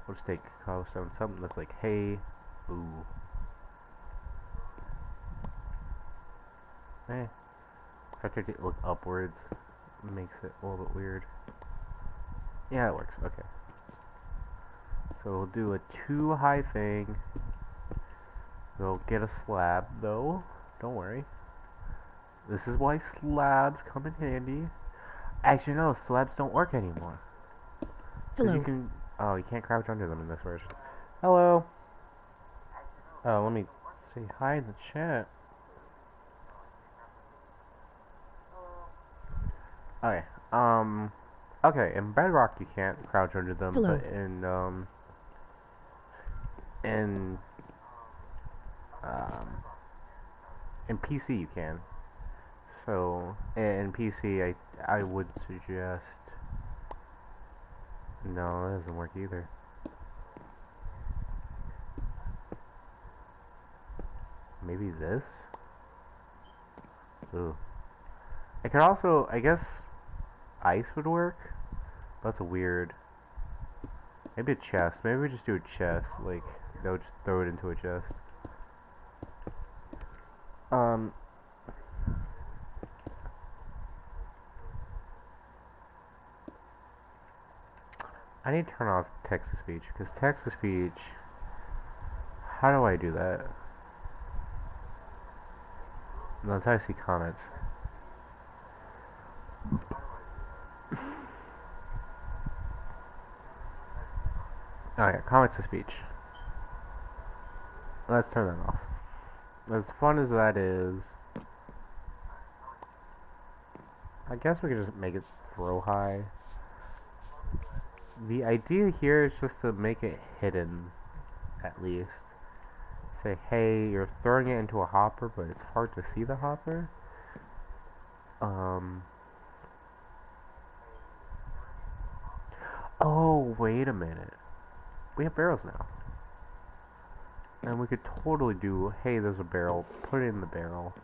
We'll just take cobblestone, something that's like, hey, ooh. If I try to look upwards, it makes it a little bit weird. Yeah, it works. Okay. So we'll do a 2 high thing. We'll get a slab, though. Don't worry. This is why slabs come in handy. Actually, no, slabs don't work anymore. Hello. You can. Oh, you can't crouch under them in this version. Hello. Oh, let me say hi in the chat. Okay. Okay. In Bedrock, you can't crouch under them, Hello. but in in PC you can. So in PC, I would suggest. No, that doesn't work either. Maybe this? Ooh. I could also, I guess, ice would work. That's a weird. Maybe a chest. Maybe we just do a chest. Like, they'll just throw it into a chest. I need to turn off text-to-speech, because text-to-speech, how do I do that? No, that's how I see comments. Alright, comments-to-speech. Let's turn that off. As fun as that is, I guess we could just make it throw high. The idea here is just to make it hidden, at least. Say, hey, you're throwing it into a hopper, but it's hard to see the hopper. Oh, wait a minute. We have barrels now. And we could totally do, hey, there's a barrel, put it in the barrel.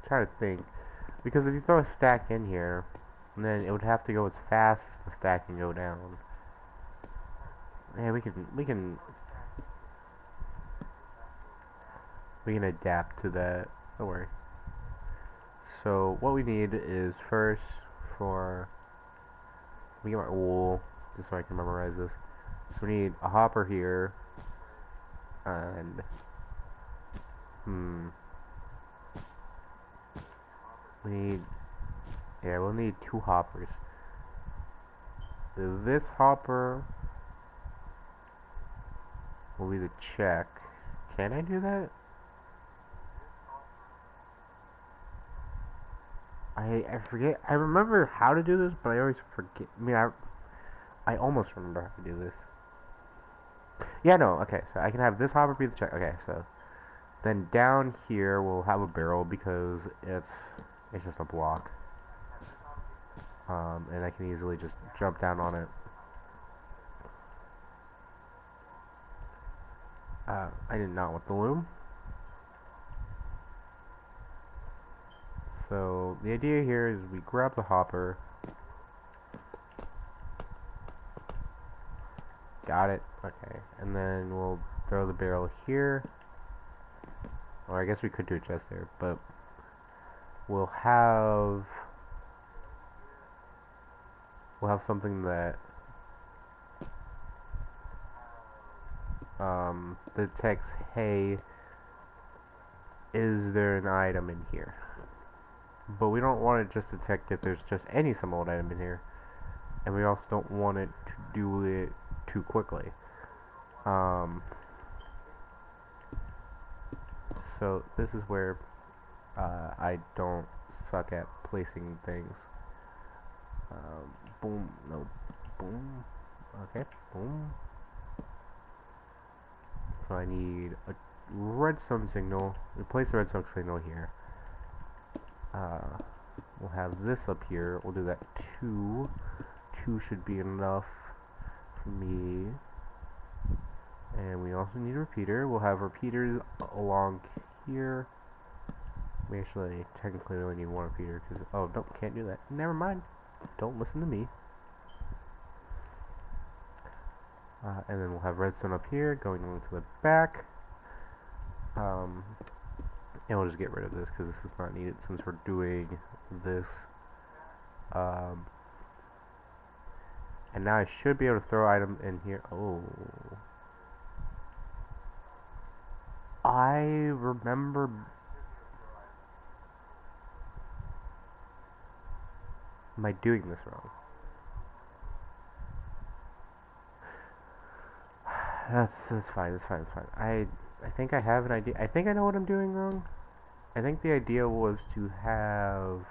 Try to think. Because if you throw a stack in here, then it would have to go as fast as the stack can go down. Yeah, we can adapt to that. Don't worry. So what we need is first for let me get my wool just so I can memorize this. So we need a hopper here and we'll need 2 hoppers. This hopper will be the check. Can I do that? I forget. I remember how to do this, but I always forget. I mean, I almost remember how to do this. Yeah, no. Okay, so I can have this hopper be the check. Okay, so then down here we'll have a barrel because it's just a block. And I can easily just jump down on it. I did not want the loom. So the idea here is we grab the hopper. Got it. Okay. And then we'll throw the barrel here. Or I guess we could do a chest there, but we'll have something that detects, hey, is there an item in here? But we don't want it just to detect if there's just any some old item in here, and we also don't want it to do it too quickly. So this is where I don't suck at placing things. Boom, no, boom, okay, boom. So I need a redstone signal. We place the redstone signal here. We'll have this up here. We'll do that 2. 2 should be enough for me. And we also need a repeater. We'll have repeaters along here. We actually technically only need 1 repeater because oh nope, can't do that. Never mind. Don't listen to me. And then we'll have redstone up here going on to the back. And we'll just get rid of this because this is not needed since we're doing this. And now I should be able to throw items in here. Oh. I remember. Am I doing this wrong? That's fine. I think I have an idea. I think I know what I'm doing wrong. I think the idea was to have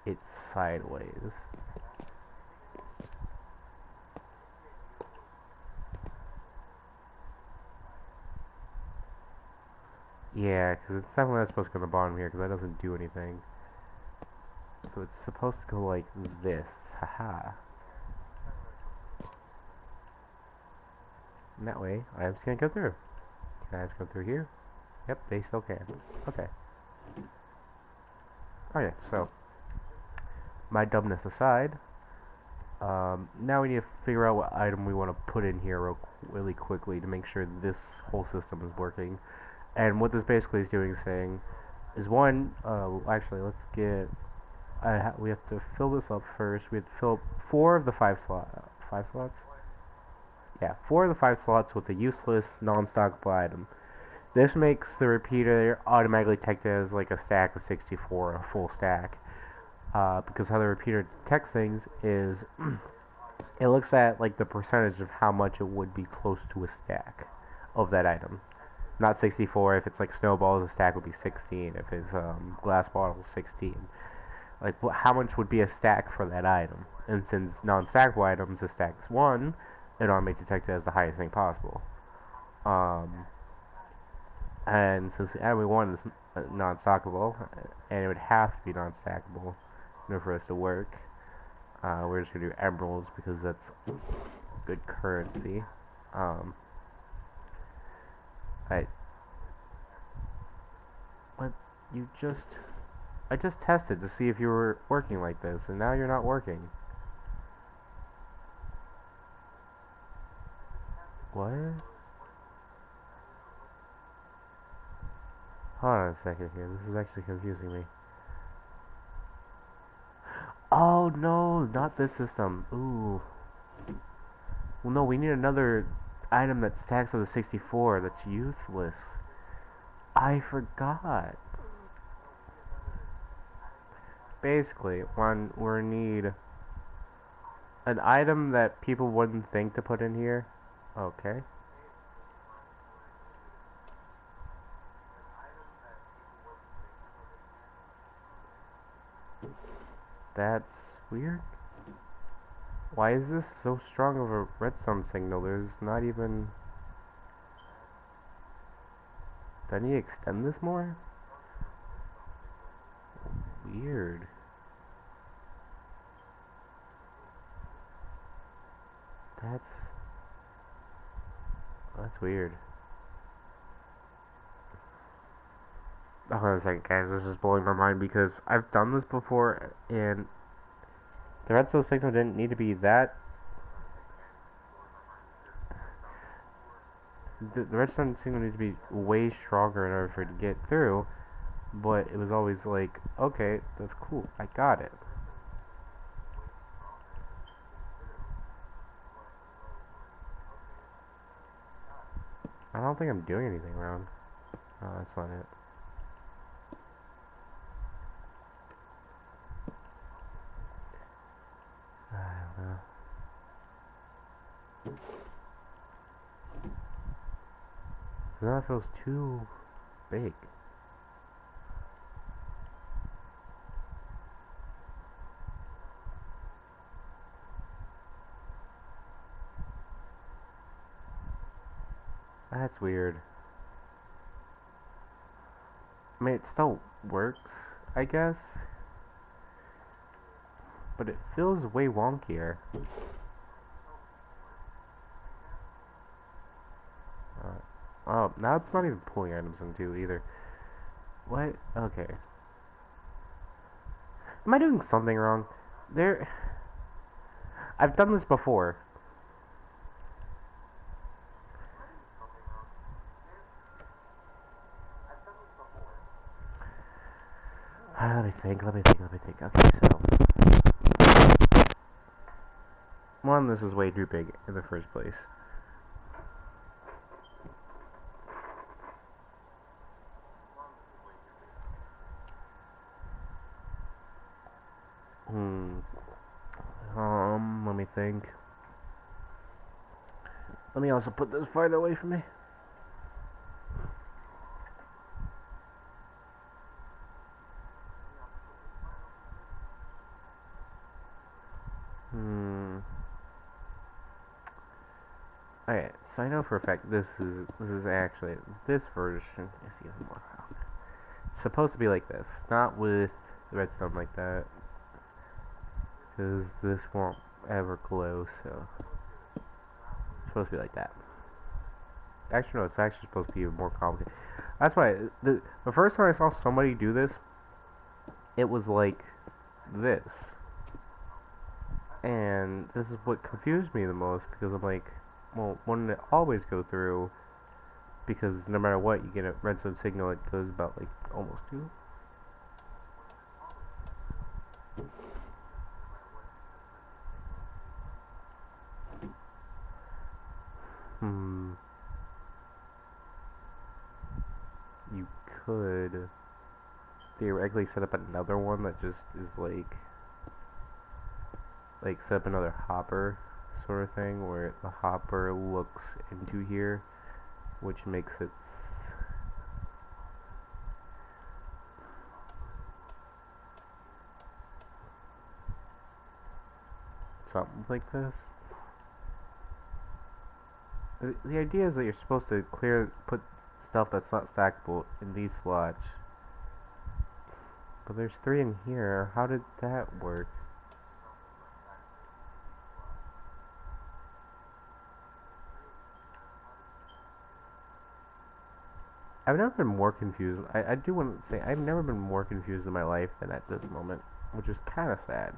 it sideways. Yeah, because it's definitely not supposed to go on the bottom here because that doesn't do anything. So it's supposed to go like this. Haha. And that way, items can't go through. Can items go through here? Yep, they still can. Okay. Okay, so my dumbness aside, now we need to figure out what item we want to put in here really quickly to make sure this whole system is working. And what this basically is doing, saying, is one, actually, let's get, we have to fill this up first. We have to fill up 4 of the 5 slots? Yeah, 4 of the 5 slots with a useless, non-stockable item. This makes the repeater automatically detect it as like a stack of 64, a full stack. Because how the repeater detects things is, it looks at like the percentage of how much it would be close to a stack of that item. Not 64. If it's like snowballs, the stack would be 16. If it's glass bottles, 16. Like how much would be a stack for that item? And since non-stackable items, the stack is 1, it automatically detects it as the highest thing possible. And since the item we want is non-stackable, and it would have to be non-stackable in order for us to work, we're just gonna do emeralds because that's good currency. But I just tested to see if you were working like this, and now you're not working. What? Hold on a second here, this is actually confusing me. Oh no, not this system. Ooh. Well no, we need another item that stacks with a 64 that's useless. I forgot. Basically, we need an item that people wouldn't think to put in here. Okay. That's weird. Why is this so strong of a redstone signal? There's not even... Do I need to extend this more? Weird. That's weird. Hold on a second, guys. This is blowing my mind because I've done this before, and the redstone signal didn't need to be that. The redstone signal needs to be way stronger in order for it to get through, but it was always like, okay, that's cool. I got it. I don't think I'm doing anything wrong. Oh, that's not it. I don't know. That feels too big. That's weird. I mean, it still works, I guess. But it feels way wonkier. Oh, now it's not even pulling items into either. What? Okay. Am I doing something wrong? I've done this before. Let me think. Okay, so one, this is way too big in the first place. Let me think. Let me also put this farther away from me. Okay, so I know for a fact this is actually this version is even more powerful. It's supposed to be like this, not with redstone like that, because this won't ever glow. So it's supposed to be like that. Actually, no, it's actually supposed to be even more complicated. That's why the first time I saw somebody do this, it was like this, and this is what confused me the most because I'm like, well, wouldn't it always go through? Because no matter what, you get a redstone signal that goes about like almost 2. You could theoretically set up another one that just is like set up another hopper sort of thing where the hopper looks into here, which makes it something like this. The idea is that you're supposed to put stuff that's not stackable in these slots. But there's 3 in here. How did that work? I've never been more confused. I do want to say I've never been more confused in my life than at this moment, which is kind of sad.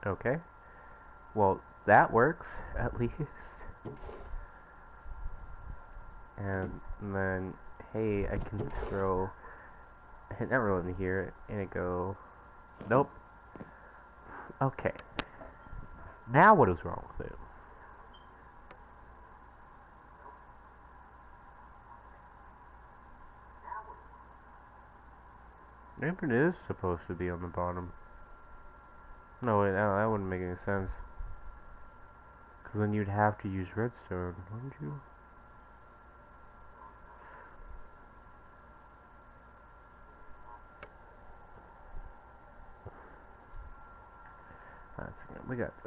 Okay. Well, that works, at least. And then, hey, I can throw hit that roll in here, and it go, nope. Okay. Now what is wrong with it? Maybe it is supposed to be on the bottom. No, wait, no, that wouldn't make any sense. Because then you'd have to use redstone, wouldn't you?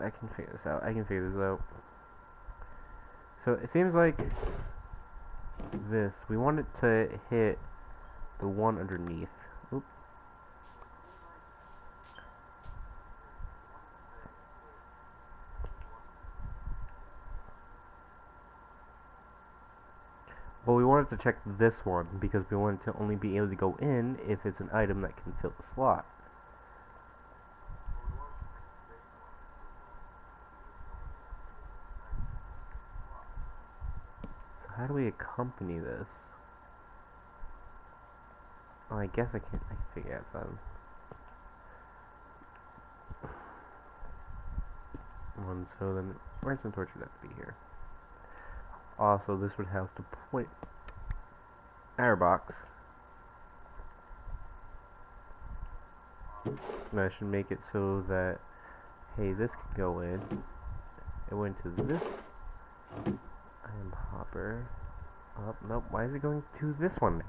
I can figure this out. So it seems like we want it to hit the one underneath. Oop. wanted to check this one because we wanted to only be able to go in if it's an item that can fill the slot. So how do we accompany this? Oh, I guess I can figure out something. So then redstone torch would have to be here. Also, this would have to point our box. And I should make it so that, hey, this can go in. It went to this item hopper. Oh, nope, why is it going to this one now?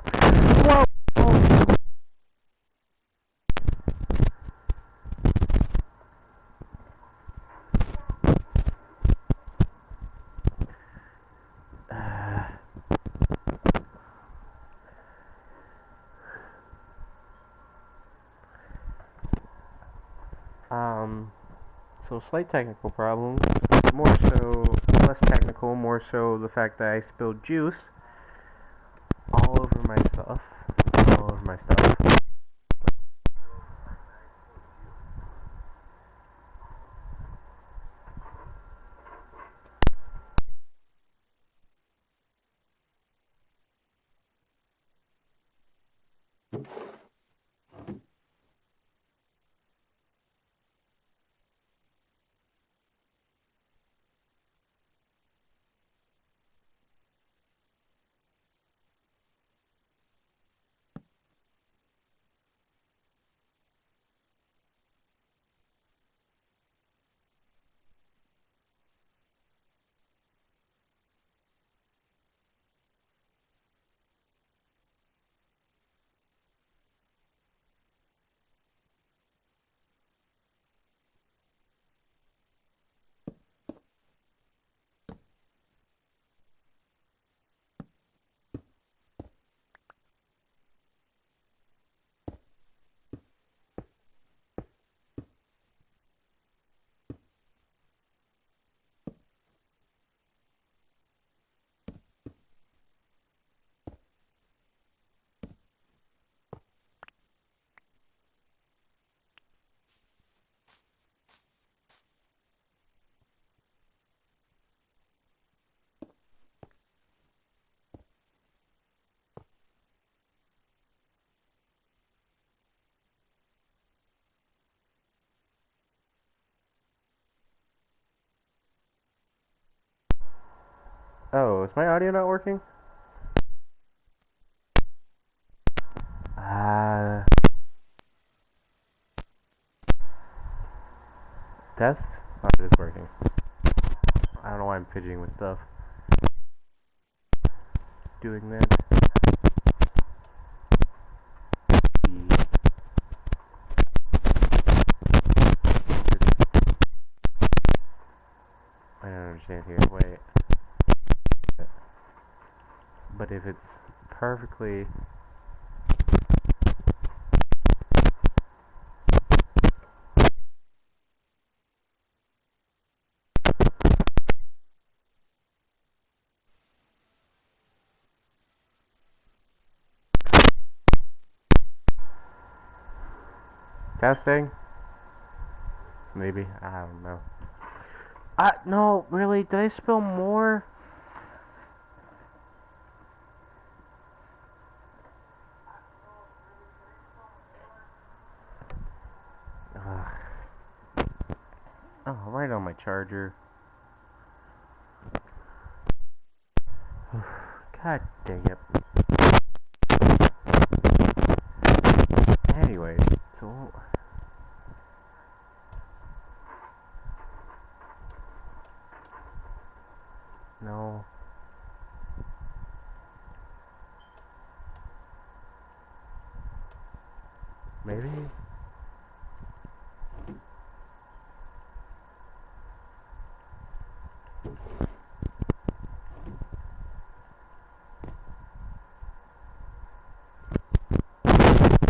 Whoa! Oh. So slight technical problem, more so, less technical, more so the fact that I spilled juice all over my stuff, Oh, is my audio not working? Test? Oh, it is working. I don't know why I'm fidgeting with stuff. Doing that. I don't understand here. Wait. But if it's perfectly... Testing? Maybe? I don't know. No, really? Did I spill more? Oh, right on my charger. God dang it. Anyway, so... No. Maybe?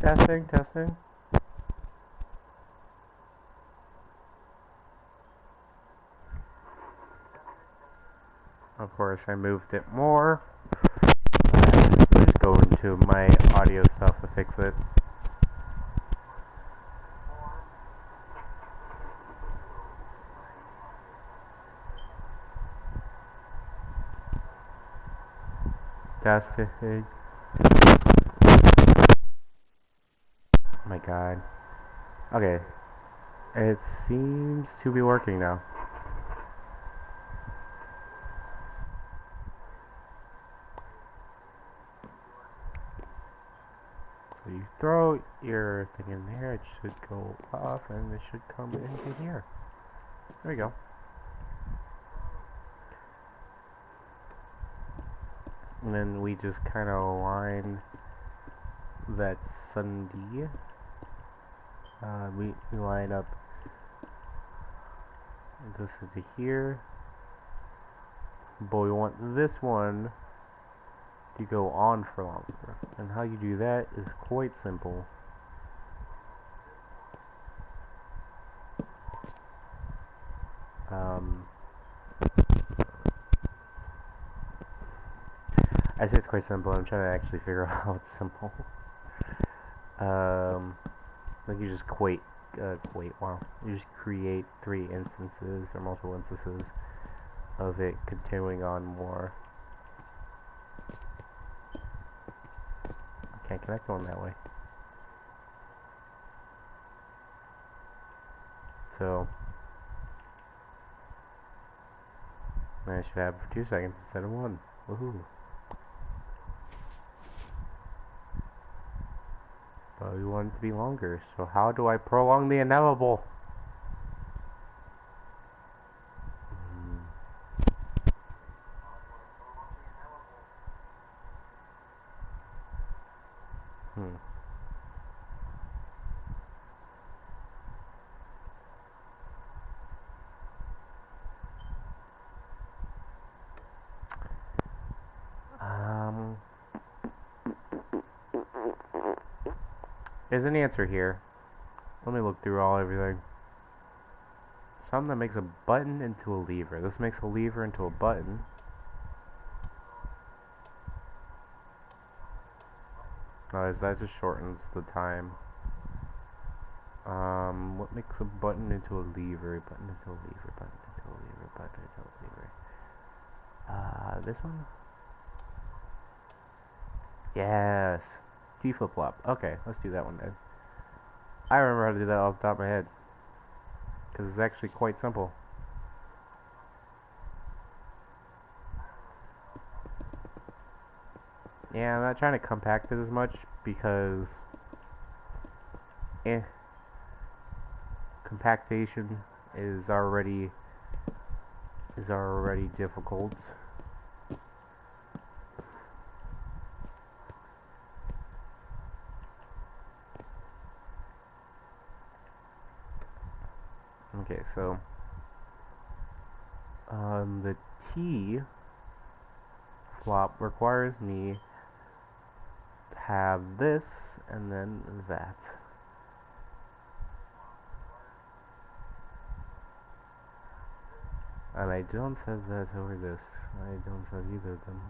Testing, testing. Of course, I moved it more. into my audio stuff to fix it. Testing. Oh my god. Okay. It seems to be working now. So you throw your thing in there, it should go off and it should come into here. There we go. And then we just kind of line that Sunday. We line up this into here, but we want this one to go on for longer. And how you do that is quite simple. I say it's quite simple. I'm trying to actually figure out how it's simple. Like you just you just create 3 instances or multiple instances of it continuing on more. I can't connect going that way. So I should have 2 seconds instead of 1. Woohoo! But we want it to be longer, so how do I prolong the inevitable? There's an answer here. Let me look through everything. Something that makes a button into a lever. This makes a lever into a button. No, that just shortens the time. What makes a button into a lever? Button into a lever. Button into a lever. Button into a lever. This one? Yes. T flip-flop. Okay, let's do that one then. I remember how to do that off the top of my head. Because it's actually quite simple. Yeah, I'm not trying to compact it as much because compactation is already difficult. Okay, so the T flop requires me to have this and then that. And I don't have that over this. I don't have either of them.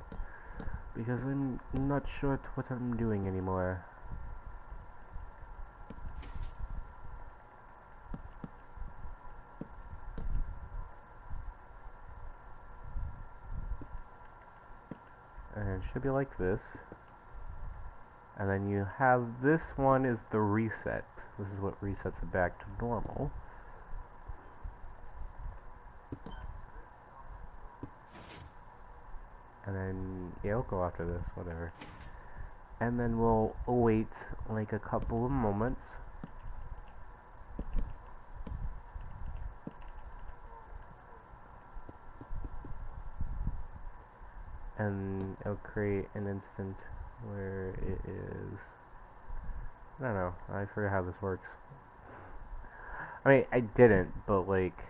Because I'm not sure what I'm doing anymore. And it should be like this. And then you have this one is the reset. This is what resets it back to normal. And then it'll go after this, whatever. And then we'll wait like a couple of moments. And it'll create an instant where it is. I don't know. I forget how this works. I mean, I didn't, but like.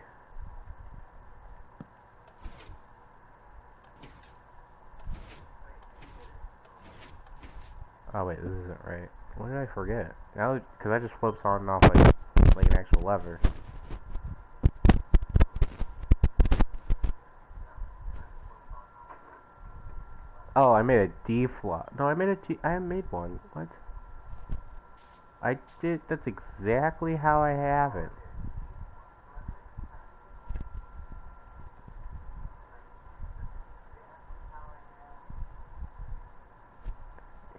Oh wait, this isn't right. What did I forget? Now, because that just flips on and off like an actual lever. Oh, I made a D flop. No, I made a T. I made one. What? I did. That's exactly how I have it.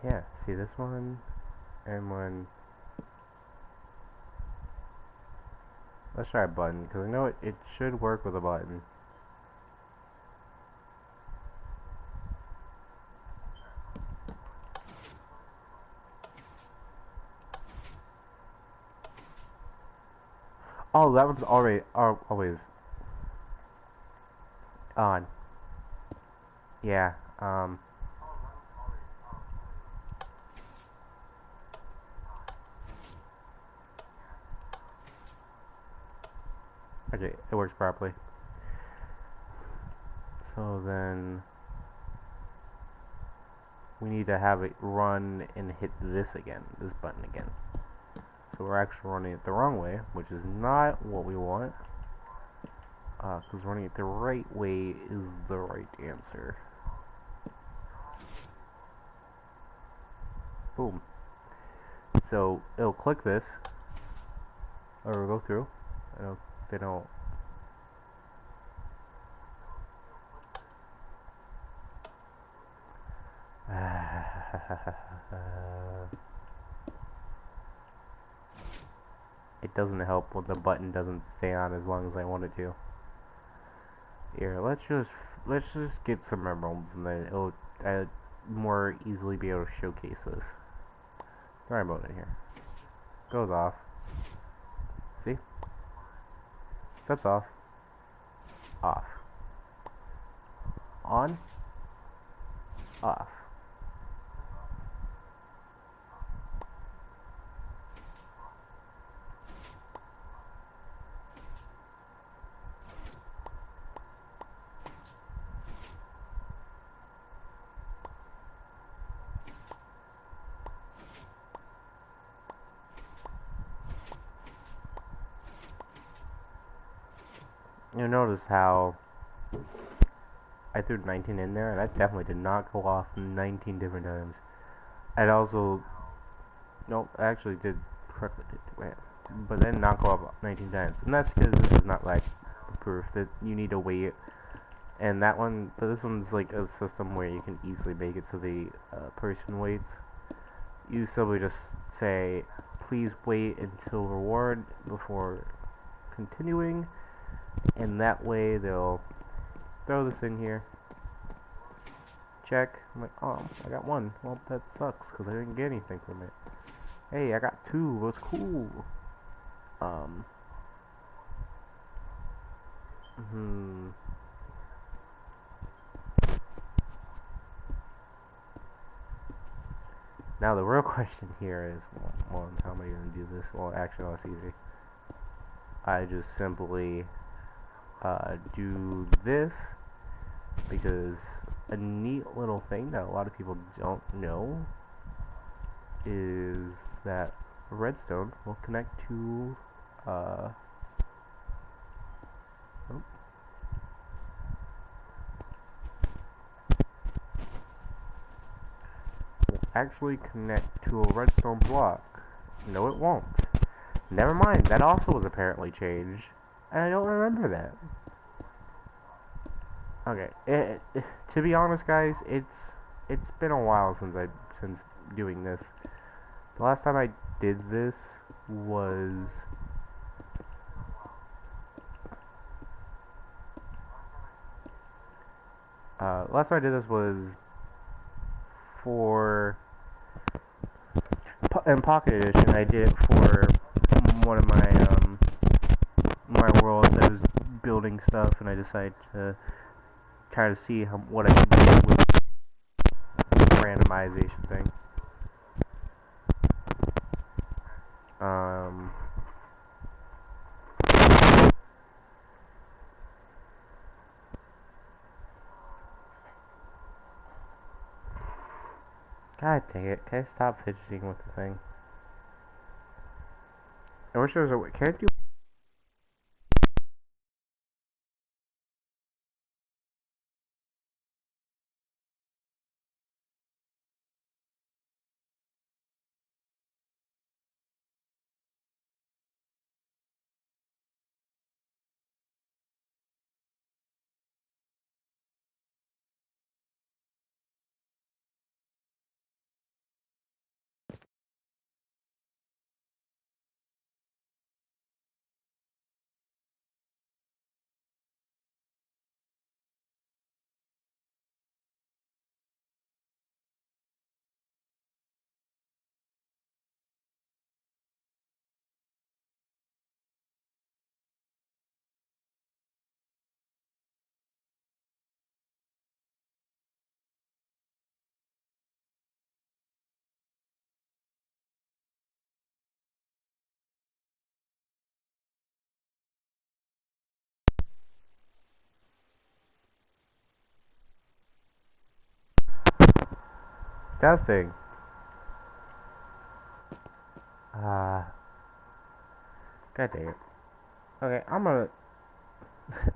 Yeah. See this one and one. Let's try a button because I know it should work with a button. Oh, that one's already always on. Yeah. Okay, it works properly. So then we need to have it run and hit this again, this button again. So we're actually running it the wrong way, which is not what we want. Because running it the right way is the right answer. Boom. So it'll click this, or go through. They don't. It doesn't help when the button doesn't stay on as long as I want it to. Here, let's just get some emeralds, and then it'll more easily be able to showcase this. Sorry about it here. Goes off. See? Sets off. Off. On. Off. You'll notice how I threw 19 in there, and that definitely did not go off 19 different times. I'd also, nope, I actually did correctly, but then not go off 19 times. And that's because this is not like proof that you need to wait. And that one, but this one's like a system where you can easily make it so the person waits. You simply just say, please wait until reward before continuing, and that way they'll throw this in here. Check. I'm like, oh, I got one. Well, that sucks because I didn't get anything from it. Hey, I got two. It was cool. Now the real question here is, well, how am I gonna do this? Well, actually, that's easy. I just simply do this, because a neat little thing that a lot of people don't know is that redstone will connect to will actually connect to a redstone block. No, it won't. Never mind, that also was apparently changed, and I don't remember that. Okay, to be honest, guys, it's been a while since doing this. The last time I did this was last time I did this was for in Pocket Edition. I did it for one of my worlds. I was building stuff, and I decided to try to see what I could do with the randomization thing. God dang it! Can I stop fidgeting with the thing? I wish there was a way. Can I do Testing. Uh, God dang it. Okay, I'm gonna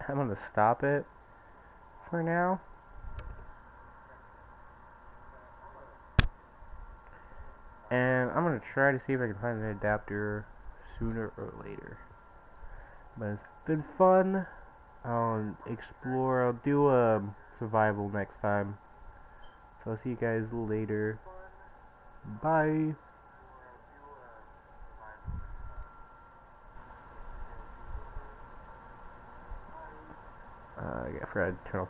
I'm gonna stop it for now. And I'm gonna try to see if I can find an adapter sooner or later. But it's been fun. I'll explore. I'll do survival next time. So I'll see you guys later. Bye. I forgot to turn off